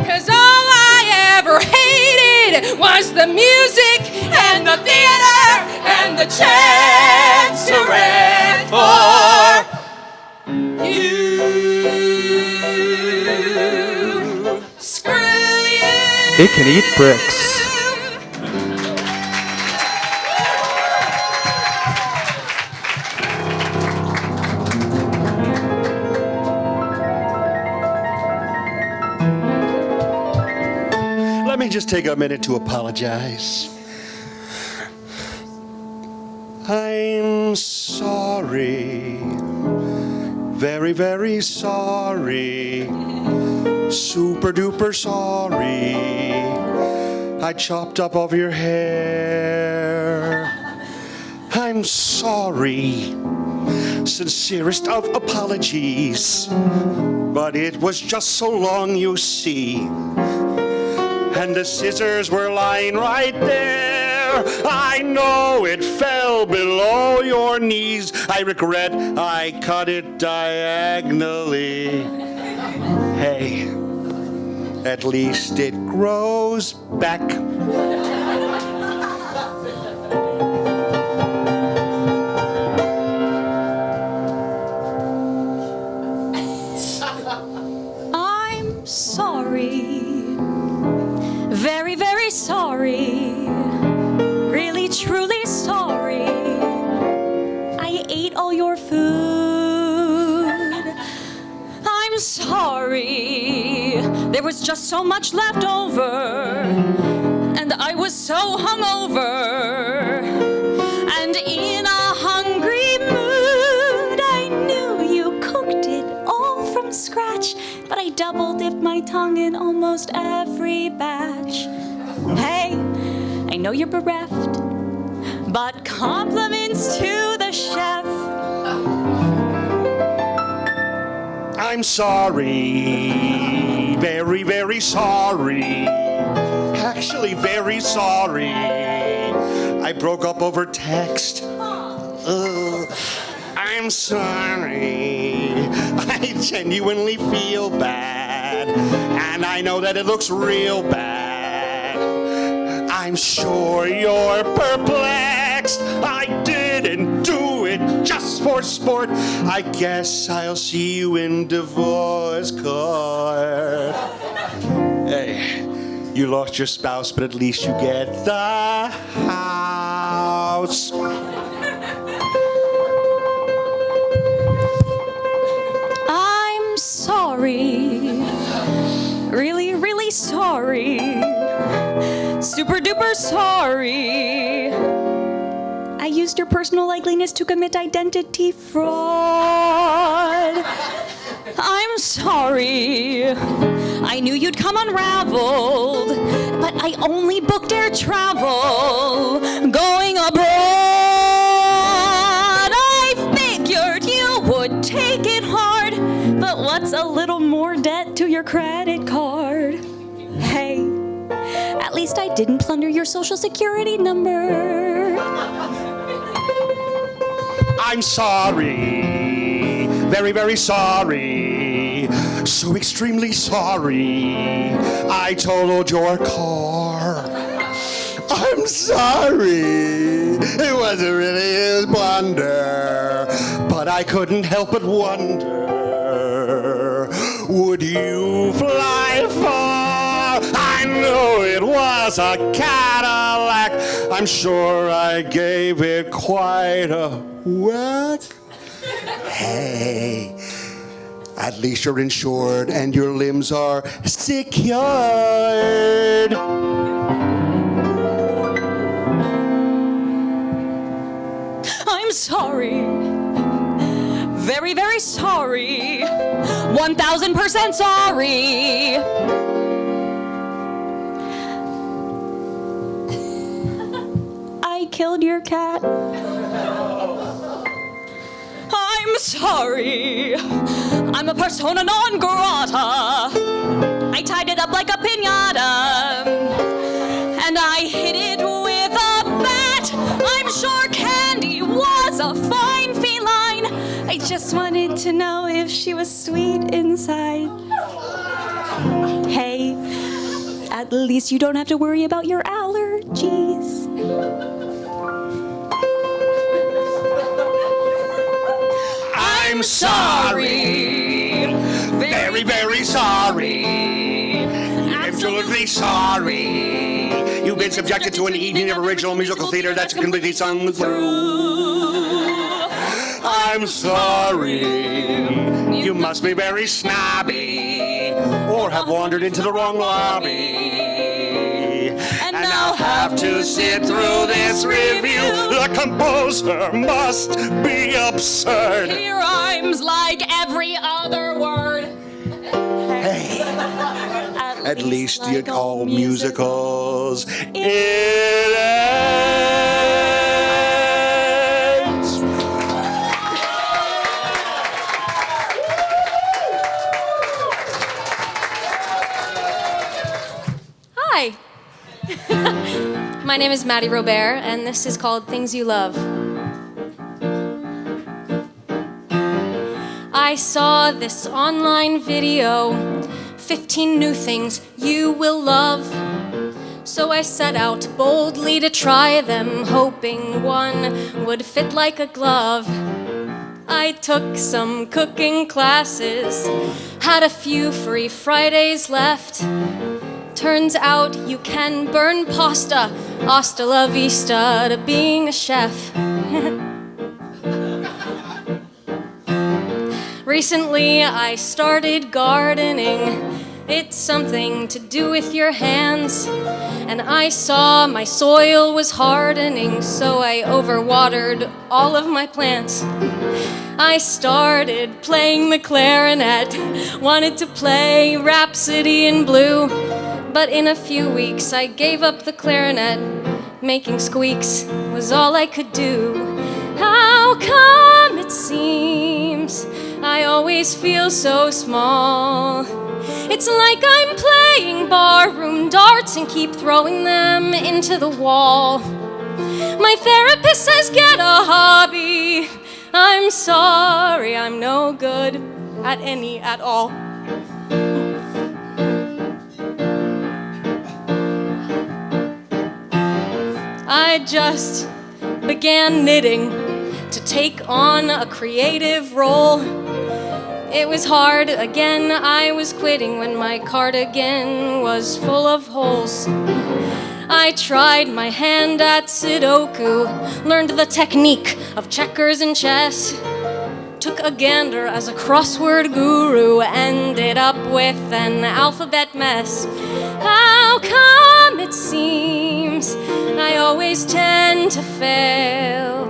'Cause all I ever hated was the music And the theater and the chance to rent for you. Screw you. It can eat bricks. Let me just take a minute to apologize. I'm sorry. Very, very sorry. Super duper sorry. I chopped up all of your hair. I'm sorry. Sincerest of apologies. But it was just so long, you see. And the scissors were lying right there. I know it fell below your knees. I regret I cut it diagonally. Hey, at least it grows back. I'm sorry. Very, very sorry. Really, truly sorry. I ate all your food. I'm sorry. There was just so much left over. And I was so hungover. And in a hungry mood, I knew you cooked it all from scratch. But I double dipped my tongue in almost every batch. Hey, I know you're bereft, but compliments to the chef. I'm sorry. Very, very sorry. Actually, very sorry. I broke up over text. I'm sorry. I genuinely feel bad. And I know that it looks real bad. I'm sure you're perplexed. I didn't do it just for sport. I guess I'll see you in divorce court. Hey, you lost your spouse, but at least you get the house. I'm sorry. Really, really sorry. Super duper sorry. I used your personal likeliness to commit identity fraud. I'm sorry. I knew you'd come unraveled, but I only booked air travel going abroad. I figured you would take it hard, but what's a little more debt to your credit card? Hey, at least I didn't plunder your social security number. I'm sorry. Very, very sorry. So extremely sorry. I totaled your car. I'm sorry. It wasn't really his blunder. But I couldn't help but wonder, would you fly far? I know it was a Cadillac. I'm sure I gave it quite a whack. Hey, at least you're insured and your limbs are secured. sorry. Very, very sorry. 1000% sorry. I killed your cat. I'm sorry. I'm a persona non grata. I tied it up like a piñata. And I hit it with a bat. I'm sure Candy was a fine feline. I just wanted to know if she was sweet inside. Hey, at least you don't have to worry about your allergies. I'm sorry. Very, very sorry. Absolutely sorry. You've been subjected to an evening of original musical theater that's completely sung through. I'm sorry. You must be very snobby or have wandered into the wrong lobby. And now have to sit through this review. The composer must be absurd. He rhymes like every other word. Hey, at least you call musicals. It ends. Hi. My name is Maddie Robert, and this is called Things You Love. I saw this online video, 15 new things you will love. So I set out boldly to try them, hoping one would fit like a glove. I took some cooking classes, had a few free Fridays left. Turns out you can burn pasta, hasta la vista, to being a chef. Recently I started gardening. It's something to do with your hands. And I saw my soil was hardening, so I overwatered all of my plants. I started playing the clarinet, wanted to play Rhapsody in Blue. But in a few weeks I gave up the clarinet. Making squeaks was all I could do. How come it seems I always feel so small? It's like I'm playing barroom darts and keep throwing them into the wall. My therapist says get a hobby. I'm sorry, I'm no good at any at all. I just began knitting to take on a creative role. It was hard, again I was quitting when my cardigan was full of holes. I tried my hand at Sudoku, learned the technique of checkers and chess. Took a gander as a crossword guru, ended up with an alphabet mess. How come it seems I always tend to fail?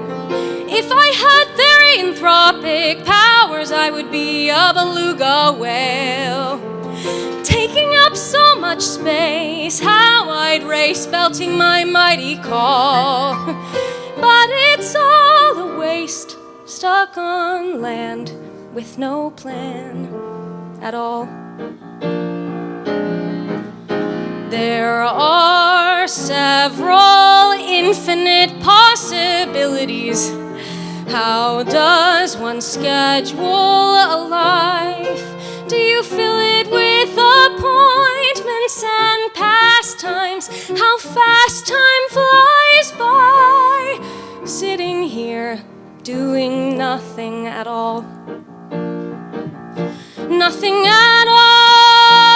If I had theranthropic powers, I would be a beluga whale. Taking up so much space, how I'd race belting my mighty call. But it's all a waste, stuck on land with no plan at all. There are several infinite possibilities. How does one schedule a life? Do you fill it with appointments and pastimes? How fast time flies by, sitting here doing nothing at all. Nothing at all,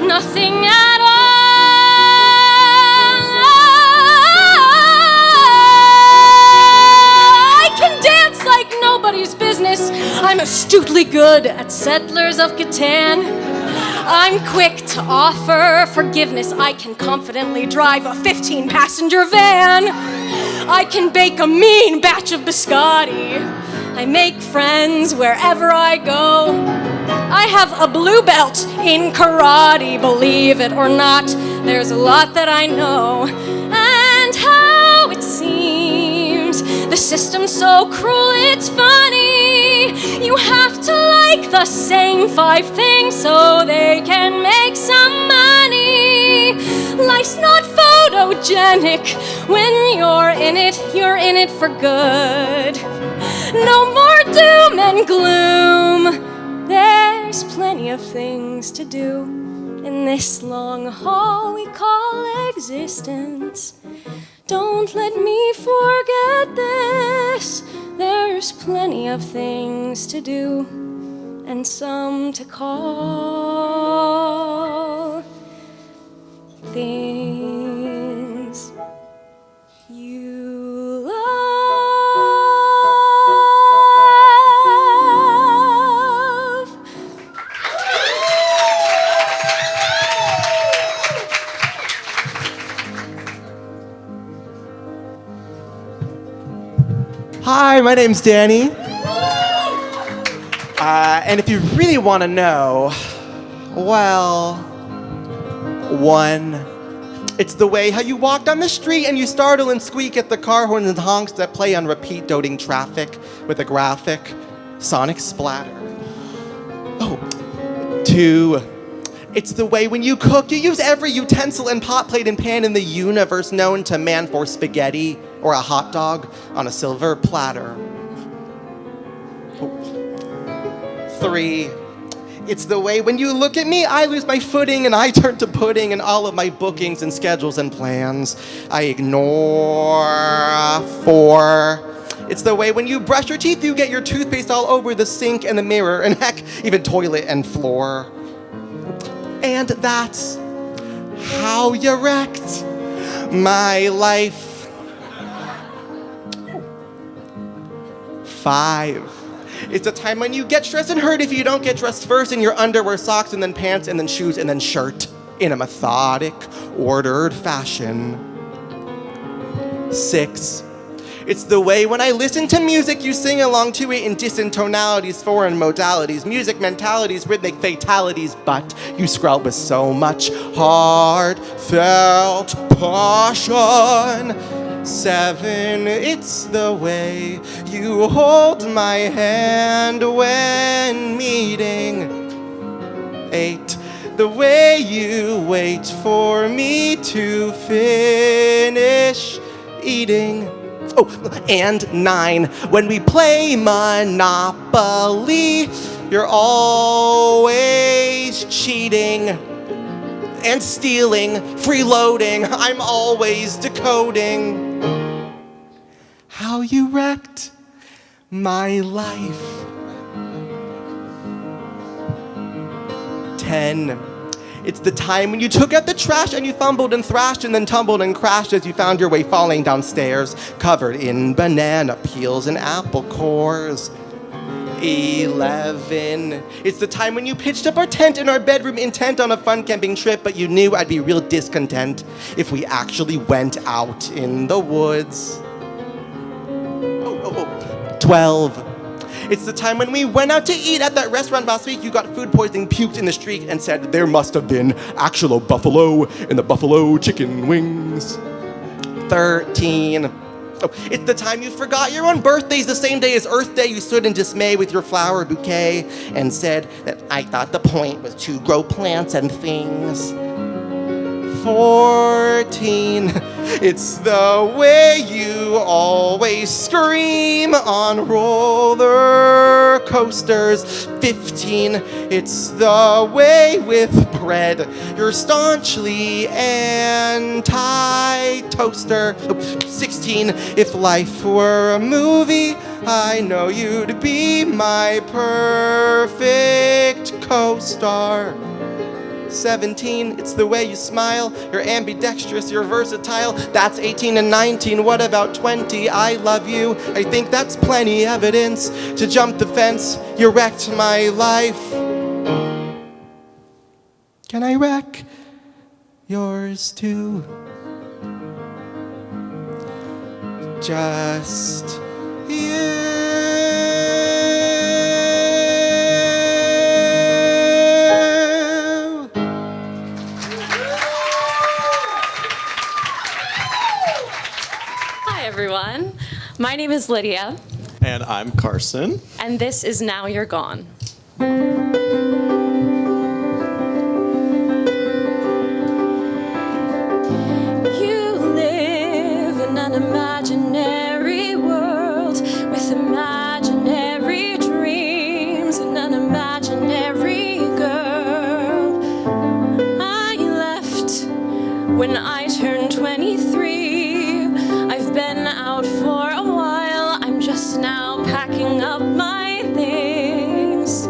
nothing at all. I can dance like nobody's business. I'm astutely good at Settlers of Catan. I'm quick to offer forgiveness. I can confidently drive a 15-passenger van. I can bake a mean batch of biscotti. I make friends wherever I go. I have a blue belt in karate, believe it or not. There's a lot that I know. And how it seems the system's so cruel, it's funny. You have to like the same 5 things so they can make some money. Life's not photogenic. When you're in it for good. No more doom and gloom. There's plenty of things to do in this long haul we call existence. Don't let me forget this. There's plenty of things to do and some to call things you love. Hi, my name's Danny. And if you really want to know, well, 1, it's the way how you walk down the street and you startle and squeak at the car horns and honks that play on repeat, doting traffic with a graphic sonic splatter. 2, it's the way when you cook, you use every utensil and pot, plate, and pan in the universe known to man for spaghetti or a hot dog on a silver platter. 3, it's the way when you look at me, I lose my footing and I turn to pudding and all of my bookings and schedules and plans I ignore. 4, it's the way when you brush your teeth, you get your toothpaste all over the sink and the mirror and heck, even toilet and floor. And that's how you wrecked my life. 5, it's the time when you get stressed and hurt if you don't get dressed first in your underwear, socks, and then pants, and then shoes, and then shirt in a methodic, ordered fashion. 6, it's the way when I listen to music, you sing along to it in distant tonalities, foreign modalities, music mentalities, rhythmic fatalities, but you scrub with so much heartfelt passion. 7, it's the way you hold my hand when meeting. 8, the way you wait for me to finish eating. And 9, when we play Monopoly, you're always cheating and stealing, freeloading, I'm always decoding how you wrecked my life. 10, it's the time when you took out the trash and you fumbled and thrashed and then tumbled and crashed as you found your way falling downstairs, covered in banana peels and apple cores. 11, it's the time when you pitched up our tent in our bedroom intent on a fun camping trip, but you knew I'd be real discontent if we actually went out in the woods. 12, it's the time when we went out to eat at that restaurant last week, you got food poisoning, puked in the street, and said there must have been actual buffalo in the buffalo chicken wings. 13, it's the time you forgot your own birthday's the same day as Earth Day. You stood in dismay with your flower bouquet and said that I thought the point was to grow plants and things. 14, it's the way you always scream on roller coasters. 15, it's the way with bread you're staunchly anti-toaster. 16, if life were a movie, I know you'd be my perfect co-star. 17, it's the way you smile, you're ambidextrous, you're versatile. That's 18 and 19, what about 20? I love you, I think that's plenty evidence to jump the fence. You wrecked my life. Can I wreck yours too? just you. Hi, everyone. My name is Lydia, And I'm Carson. and this is Now You're Gone. You live in an imaginary world with imaginary dreams and an imaginary girl. I left when I turned 23. I've been out for a while. I'm just now packing up my things.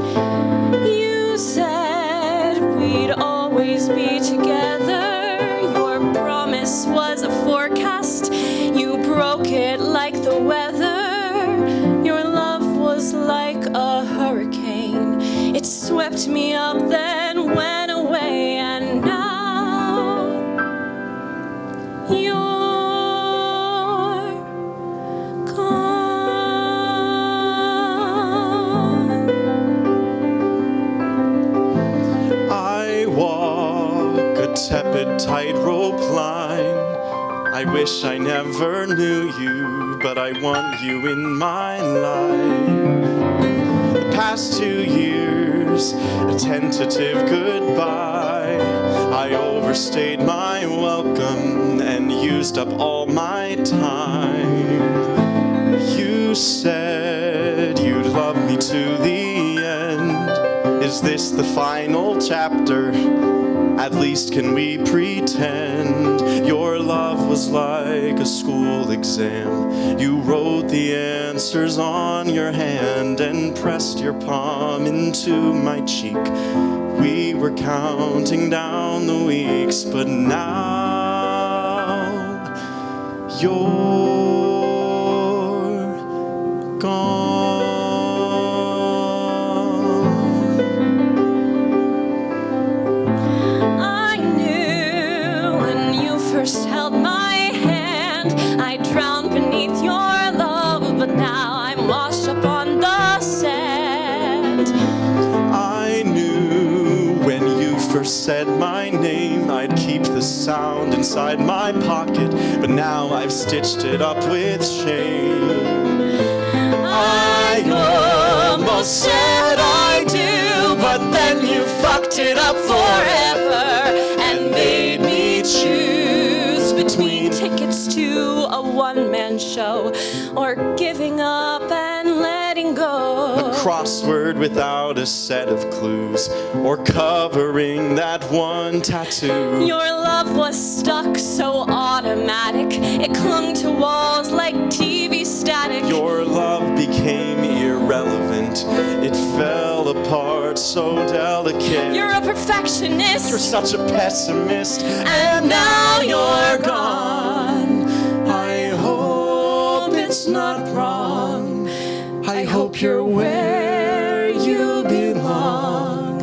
You said we'd always be together. Your promise was a forecast. You broke it like the weather. Your love was like a hurricane. It swept me up, then went away, and now you're gone. I walk a tepid tightrope line. I wish I never knew you, but I want you in my life. The past 2 years, a tentative goodbye. I overstayed my welcome and used up all my time. You said you'd love me to the end. Is this the final chapter? At least can we pretend? Your love was like a school exam. You wrote the answers on your hand and pressed your palm into my cheek. We were counting down the weeks, but now you're gone. I knew when you first held my hand, I drowned beneath your love, but now I'm washed up on the sand. I knew when you first said my name, I'd keep the sound inside my pocket, but now I've stitched it up with shame. I almost said I do, but then you fucked it up forever and made me choose Between tickets to a one-man show or giving up and letting go. crossword without a set of clues, or covering that one tattoo. Your love was stuck so automatic, it clung to walls like TV static. Your love became irrelevant. It fell apart so delicate. You're a perfectionist. You're such a pessimist. And now you're gone. I hope it's not wrong. I hope you're where you belong.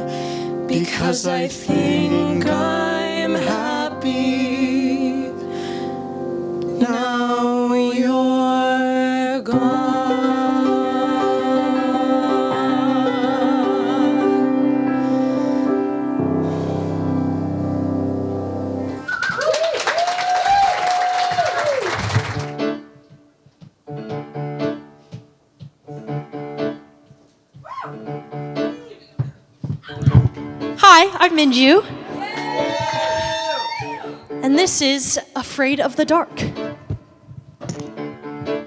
Because I think I'm happy. Now you're gone. Hi, I'm Minju. And this is Afraid of the Dark.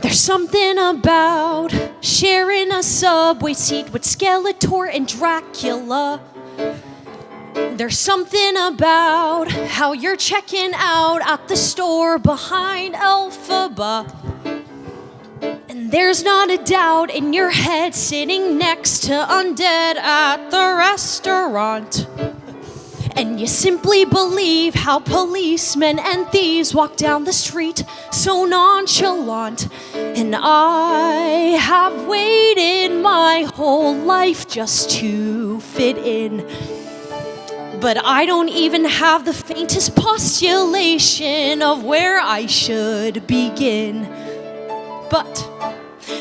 There's something about sharing a subway seat with Skeletor and Dracula. There's something about how you're checking out at the store behind Elphaba. And there's not a doubt in your head sitting next to undead at the restaurant. And you simply believe how policemen and thieves walk down the street so nonchalant. And I have waited my whole life just to fit in. But I don't even have the faintest postulation of where I should begin. but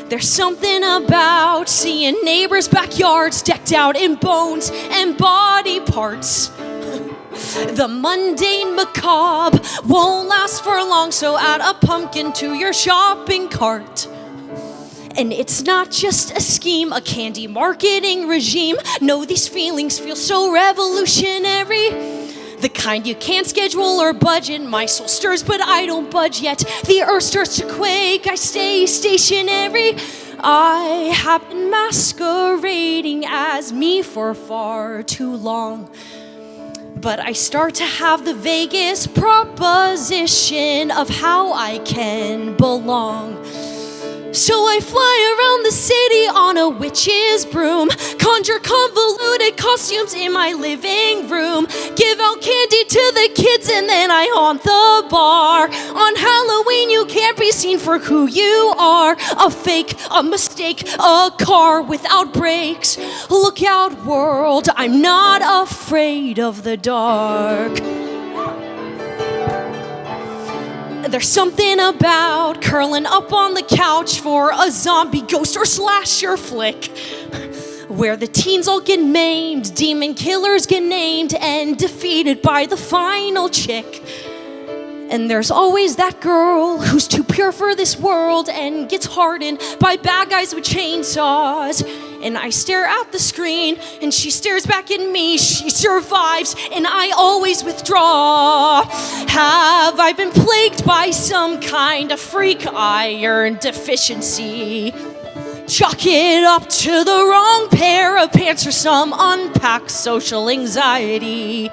there's something about seeing neighbors' backyards decked out in bones and body parts. The mundane macabre won't last for long, so add a pumpkin to your shopping cart. And it's not just a scheme, a candy marketing regime. No, these feelings feel so revolutionary. The kind you can't schedule or budget. My soul stirs, but I don't budge yet. The earth starts to quake, I stay stationary. I have been masquerading as me for far too long. But I start to have the vaguest proposition of how I can belong. So I fly around the city on a witch's broom, conjure convoluted costumes in my living room, give out candy to the kids, and then I haunt the bar. On Halloween you can't be seen for who you are. A fake, a mistake, a car without brakes. Look out, world, I'm not afraid of the dark. There's something about curling up on the couch for a zombie, ghost, or slasher flick, where the teens all get maimed, demon killers get named, and defeated by the final chick. And there's always that girl who's too pure for this world and gets hardened by bad guys with chainsaws. And I stare at the screen, and she stares back at me. She survives, and I always withdraw. Have I been plagued by some kind of freak iron deficiency? Chalk it up to the wrong pair of pants or some unpacked social anxiety.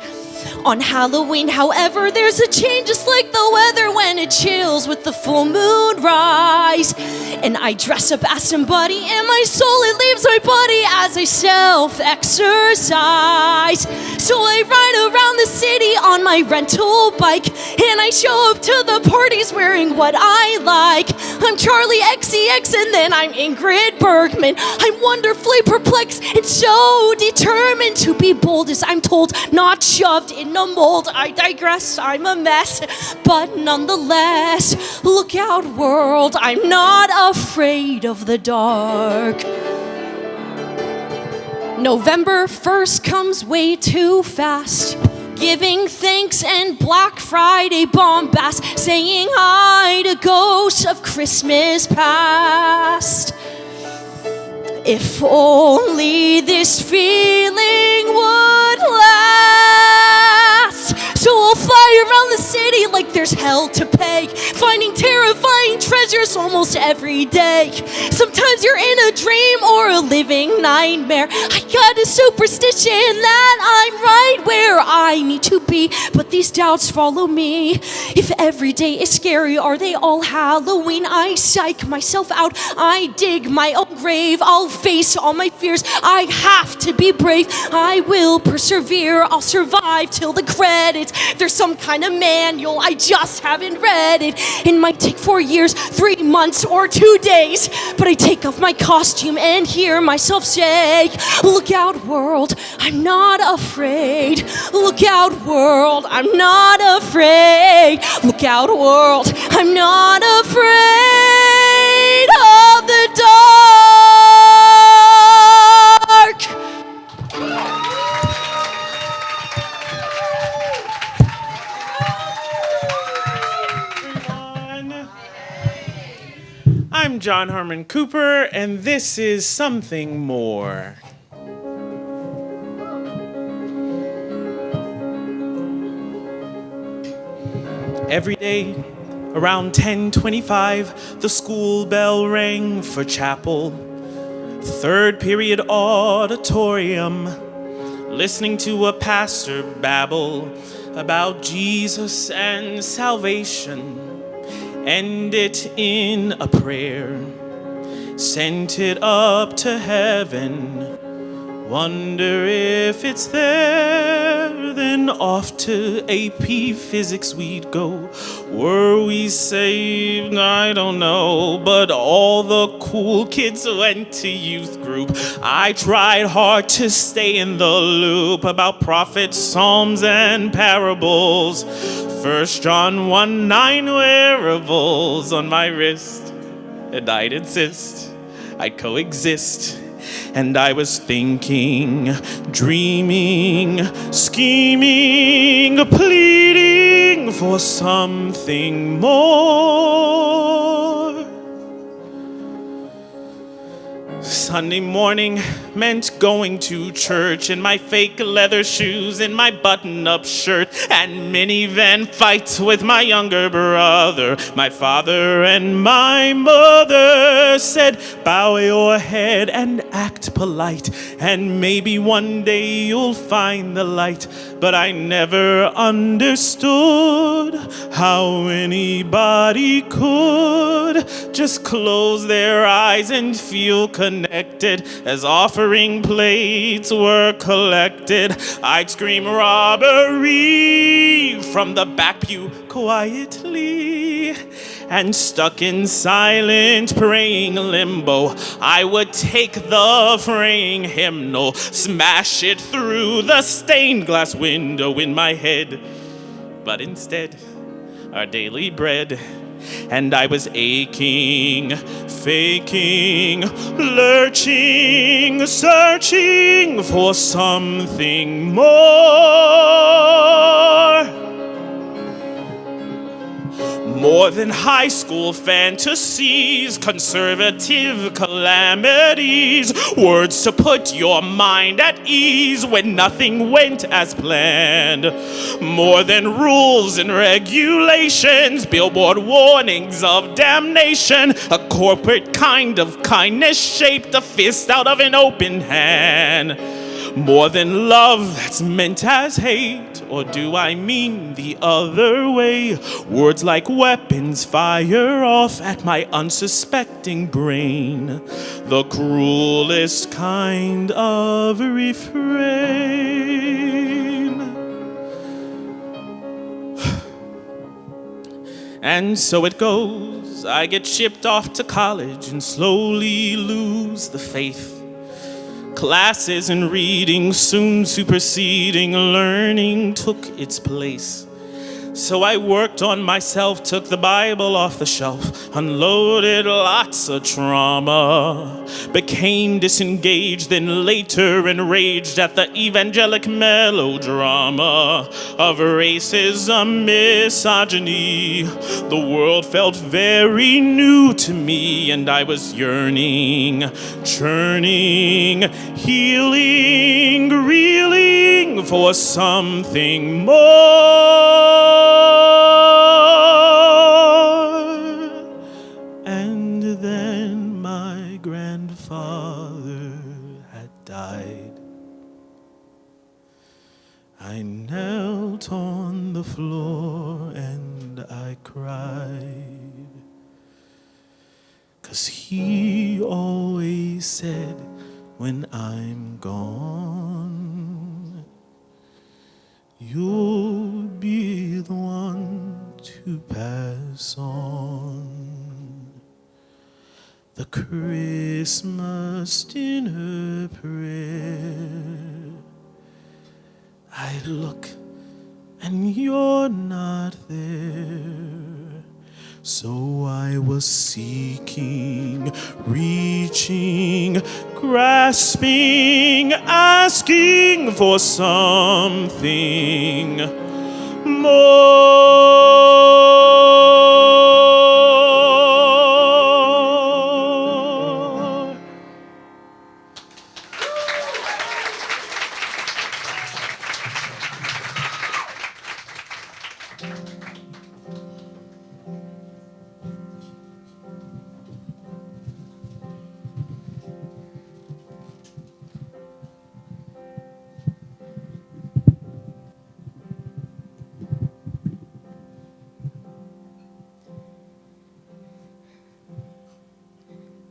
On Halloween, however, there's a change just like the weather when it chills with the full moon rise. And I dress up as somebody, and my soul, it leaves my body as I self-exercise. So I ride around the city on my rental bike, and I show up to the parties wearing what I like. I'm Charlie XCX, and then I'm Ingrid Bergman. I'm wonderfully perplexed and so determined to be bold as I'm told, not shoved in a mold. I digress, I'm a mess, but nonetheless, look out, world, I'm not afraid of the dark. November 1st comes way too fast. Giving thanks and Black Friday bombast, saying hi to ghosts of Christmas past. If only this feeling would last. So I'll fly around the city like there's hell to pay, finding terrifying treasures almost every day. Sometimes you're in a dream or a living nightmare. I got a superstition that I'm right where I need to be, but these doubts follow me. If every day is scary, are they all Halloween? I psych myself out, I dig my own grave. I'll face all my fears, I have to be brave. I will persevere, I'll survive till the credits. There's some kind of manual, I just haven't read it. It might take 4 years, 3 months, or 2 days, but I take off my costume and hear myself say, look out, world, I'm not afraid. Look out, world, I'm not afraid. Look out, world, I'm not afraid of the dark. I'm John Harmon Cooper, and this is Something More. Every day, around 10:25, the school bell rang for chapel. Third period auditorium, listening to a pastor babble about Jesus and salvation. End it in a prayer, sent it up to heaven. Wonder if it's there, then off to AP Physics we'd go. Were we saved? I don't know, but all the cool kids went to youth group. I tried hard to stay in the loop about prophets, psalms, and parables. 1 John 1:9 wearables on my wrist. and I'd insist I'd coexist. And I was thinking, dreaming, scheming, pleading for something more. Sunday morning meant going to church in my fake leather shoes and my button-up shirt, and minivan fights with my younger brother. My father and my mother said, bow your head and act polite, and maybe one day you'll find the light. But I never understood how anybody could just close their eyes and feel connected as offering plates were collected. I'd scream robbery from the back pew quietly, and stuck in silent praying limbo, I would take the fraying hymnal, smash it through the stained glass window in my head. But instead, our daily bread. And I was aching, faking, lurching, searching for something more than high school fantasies, conservative calamities, words to put your mind at ease when nothing went as planned. More than rules and regulations, billboard warnings of damnation, a corporate kind of kindness shaped a fist out of an open hand. More than love that's meant as hate, or do I mean the other way? Words like weapons fire off at my unsuspecting brain, the cruelest kind of refrain. And so it goes, I get shipped off to college and slowly lose the faith. Classes and reading soon superseding learning took its place. So I worked on myself, took the Bible off the shelf, unloaded lots of trauma, became disengaged, then later enraged at the evangelic melodrama of racism, misogyny. The world felt very new to me, and I was yearning, churning, healing, reeling for something more. And then my grandfather had died. I knelt on the floor and I cried, 'cause he always said, when I'm gone, you'll be the one to pass on the Christmas dinner prayer. I look and you're not there. So I was seeking, reaching, grasping, asking for something more.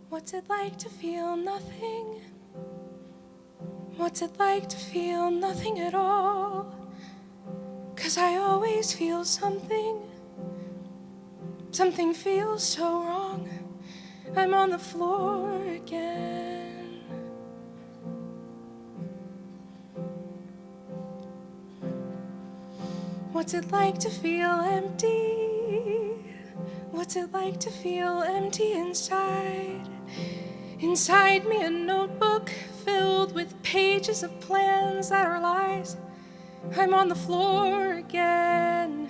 What's it like to feel nothing? What's it like to feel nothing at all? 'Cause I always feel something. Something feels so wrong. I'm on the floor again. What's it like to feel empty? What's it like to feel empty inside? Inside me a notebook filled with pages of plans that are lies. I'm on the floor again.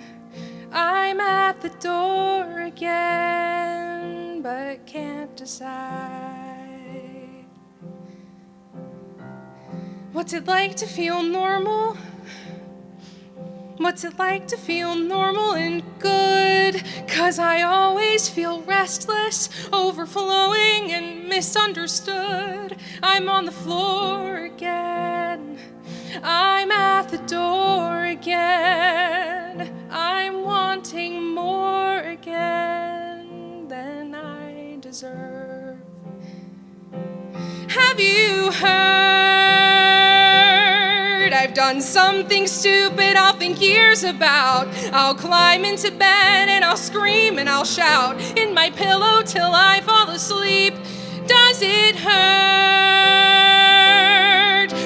I'm at the door again, but can't decide. What's it like to feel normal? What's it like to feel normal and good? 'Cause I always feel restless, overflowing and misunderstood. I'm on the floor again. I'm at the door again. I'm wanting more again than I deserve. Have you heard? I've done something stupid I'll think years about. I'll climb into bed and I'll scream and I'll shout in my pillow till I fall asleep. Does it hurt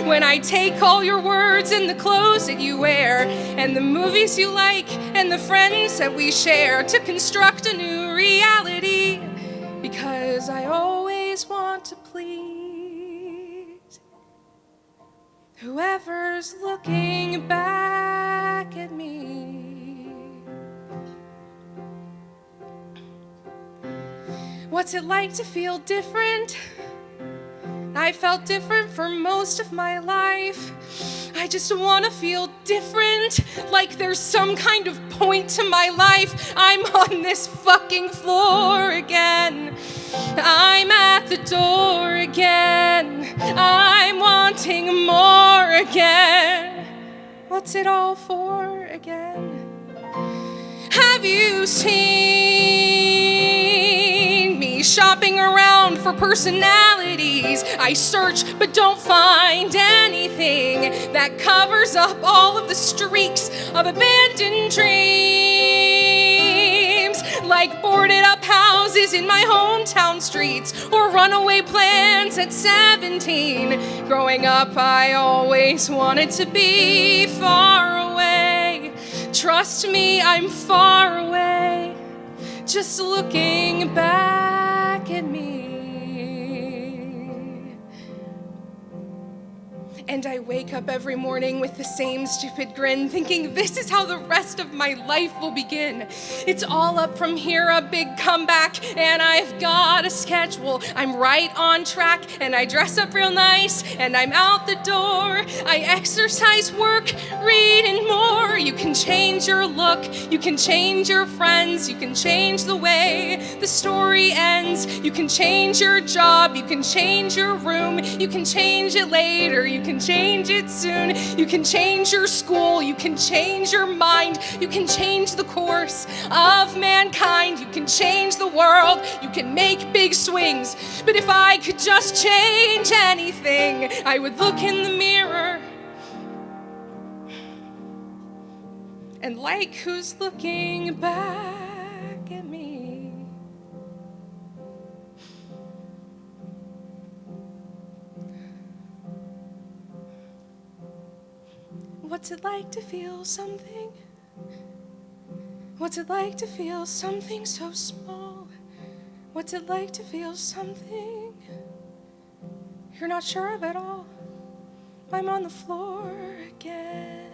when I take all your words and the clothes that you wear and the movies you like and the friends that we share to construct a new reality? Because I always want to please whoever's looking back at me. What's it like to feel different? I felt different for most of my life. I just want to feel different, like there's some kind of point to my life. I'm on this fucking floor again. I'm at the door again. I'm wanting more again. What's it all for again? Have you seen me shopping around for personalities? I search but don't find anything that covers up all of the streaks of abandoned dreams, like boarded up houses in my hometown streets or runaway plans at 17. Growing up, I always wanted to be far away. Trust me, I'm far away, just looking back at me. And I wake up every morning with the same stupid grin, thinking this is how the rest of my life will begin. It's all up from here, a big comeback, and I've got a schedule. I'm right on track, and I dress up real nice, and I'm out the door. I exercise, work, read, and more. You can change your look, you can change your friends, you can change the way the story ends. You can change your job, you can change your room, you can change it later, you can change it soon. You can change your school, you can change your mind, you can change the course of mankind, you can change the world, you can make big swings. But if I could just change anything, I would look in the mirror and like who's looking back at me. What's it like to feel something? What's it like to feel something so small? What's it like to feel something you're not sure of at all? I'm on the floor again.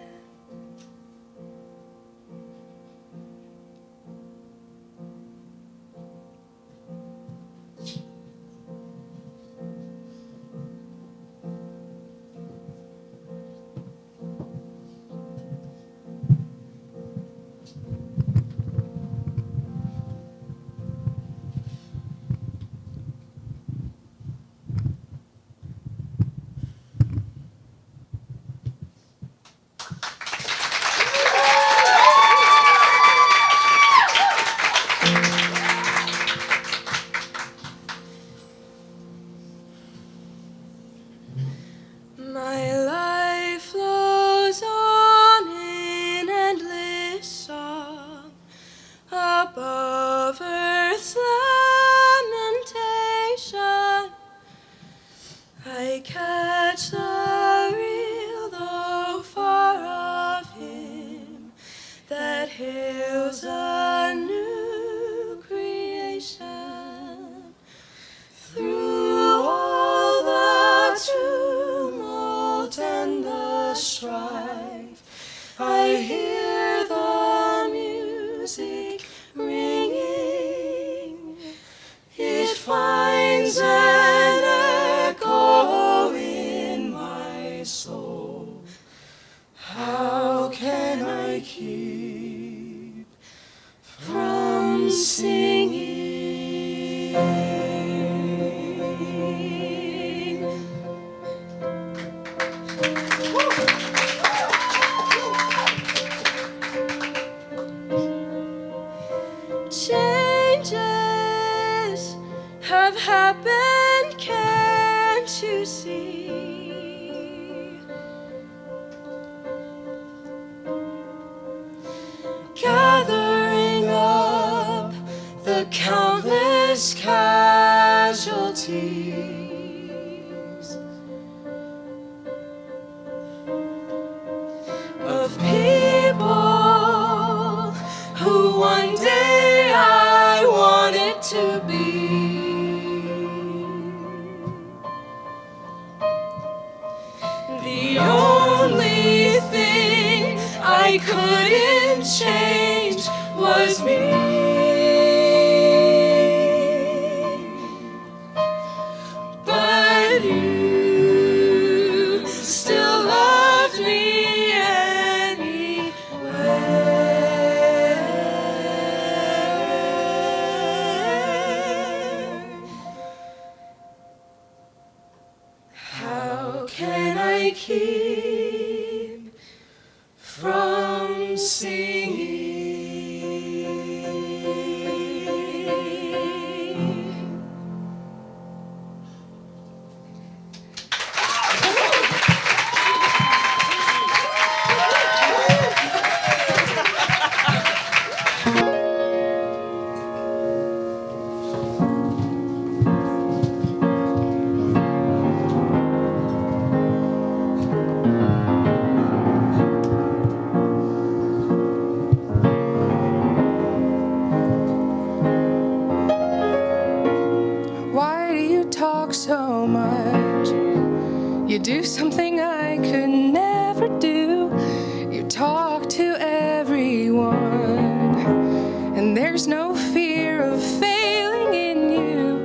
keep from singing? Changes have happened, can't you see? Gathering up the countless casualties of people who one day I wanted to be. The only thing I couldn't change was me. But you still loved me anyway. How can I keep from singing? Why do you talk so much? You do something I could never do. You talk to everyone, and there's no fear of failing in you.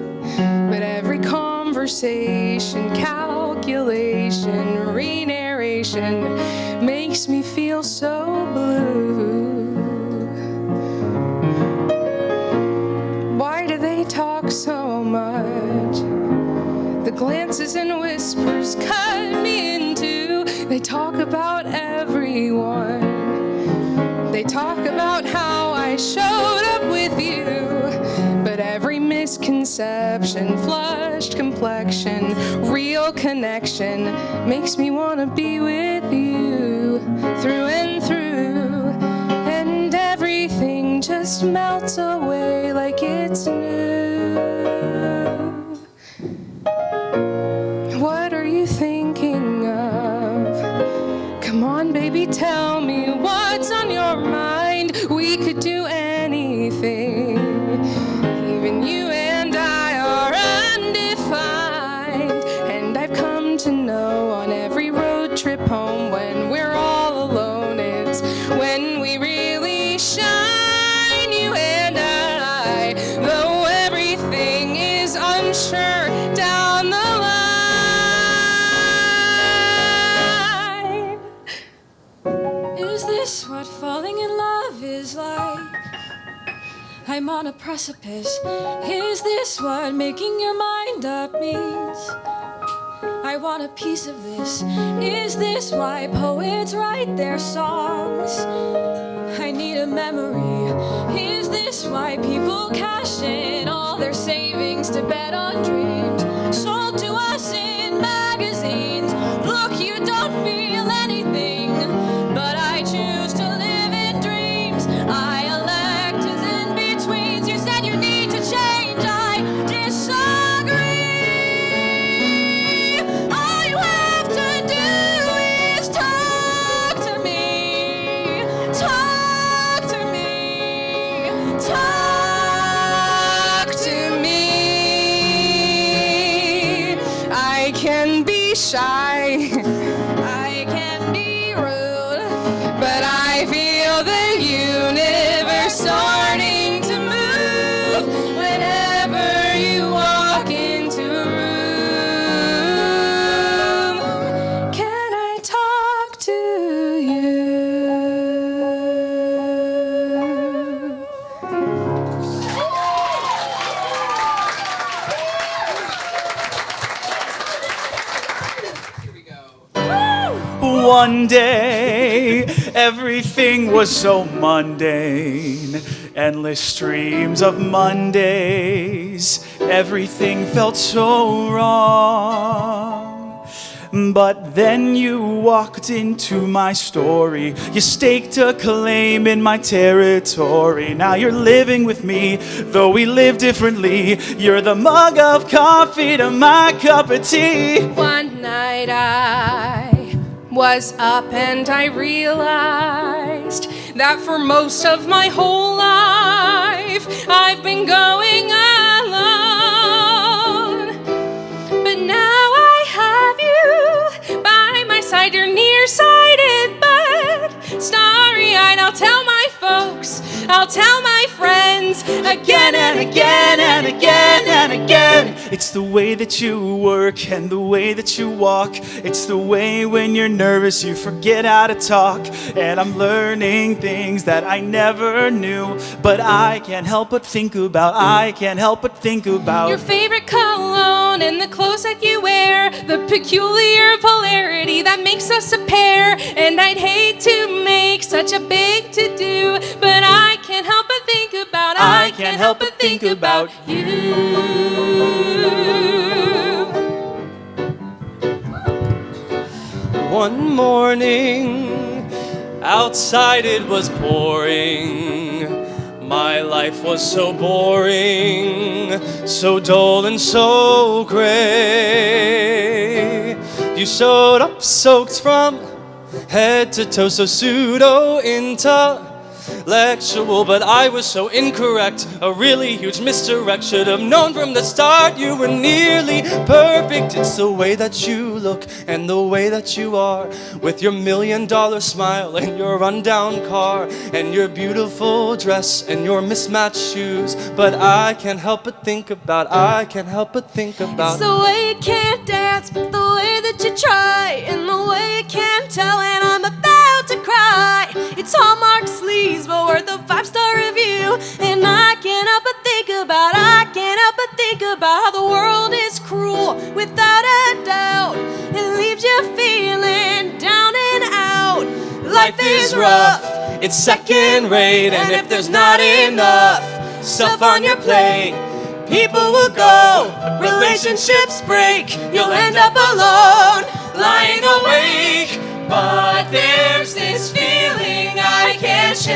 But every conversation, calculation, re-narration makes me feel so blue. Why do they talk so much? The glances and whispers cut me in two. They talk about everyone. They talk about how I showed up with you. But every misconception, flushed complexion, real connection makes me wanna be with you through and through. And everything just melts away like it's new. What are you thinking of? Come on, baby, tell me what's on your mind. We could do anything. Even you and I are undefined. And I've come to know on every road trip home when we're all alone, it's when we really shine, you and I. Though everything is unsure down the line. Is this what falling in love is like? I'm on a precipice. Is this what making your mind up means? I want a piece of this. Is this why poets write their songs? I need a memory. Is this why people cash in all their savings to bet on dreams sold to us in magazines? Look, you don't feel anything, but I choose to live in dreams. I elect as in-betweens. You said you need to change. I disagree. All you have to do is talk to me. Talk to me. Talk to me. I can be shy. I can be rude. But I feel the universe starting to move whenever you walk into a room. Can I talk to you? Monday. Everything was so mundane. Endless streams of Mondays. Everything felt so wrong. But then you walked into my story. You staked a claim in my territory. Now you're living with me, though we live differently. You're the mug of coffee to my cup of tea. One night I was up and I realized that for most of my whole life I've been going alone. But now I have you by my side. You're nearsighted but starry-eyed. I'll tell my folks, I'll tell my friends again and again and again and again. It's the way that you work and the way that you walk. It's the way when you're nervous you forget how to talk. And I'm learning things that I never knew, but I can't help but think about, I can't help but think about your favorite cologne and the clothes that you wear, the peculiar polarity that makes us a pair. And I'd hate to make such a big to-do, but I can't help but think about, I can't help but think about you. One morning, outside it was pouring. My life was so boring, so dull and so gray. You showed up soaked from head to toe, so pseudo-intellectual, but I was so incorrect, a really huge misdirect. Should have known from the start you were nearly perfect. It's the way that you look and the way that you are, with your $1 million smile and your rundown car and your beautiful dress and your mismatched shoes. But I can't help but think about, I can't help but think about. It's the way you can't dance, but the way that you try, and the way you can't tell when I'm about to cry. It's Hallmark sleaze, but worth a 5-star review. And I can't help but think about, I can't help but think about how the world is cruel, without a doubt. It leaves you feeling down and out. Life is rough, it's second rate, and if there's not enough stuff on your plate, people will go, relationships break, you'll end up alone, lying awake. But there's this feeling I can't shake.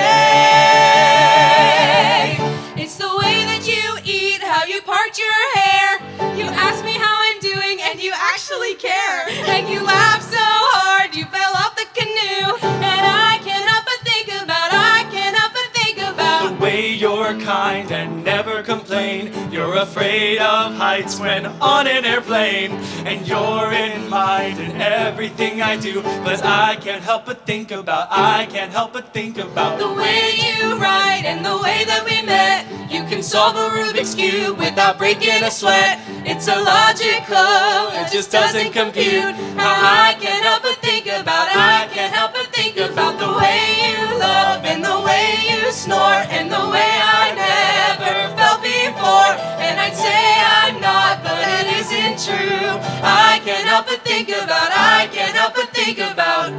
It's the way that you eat, how you part your hair. You ask me how I'm doing, and you actually care. And you laugh so hard, you fell off the canoe. And I can't help but think about, I can't help but think about the way you're kind and never complain. You're afraid of heights when on an airplane, and you're in mind in everything I do. But I can't help but think about, I can't help but think about the way you write and the way that we met. You can solve a Rubik's Cube without breaking a sweat. It's illogical, it just doesn't compute. How I can't help but think about, I can't help but think about the way you love and the way you snore and the way I never felt before. And I'd say I'm not, but it isn't true. I can't help but think about, I can't help but think about.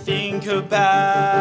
Think about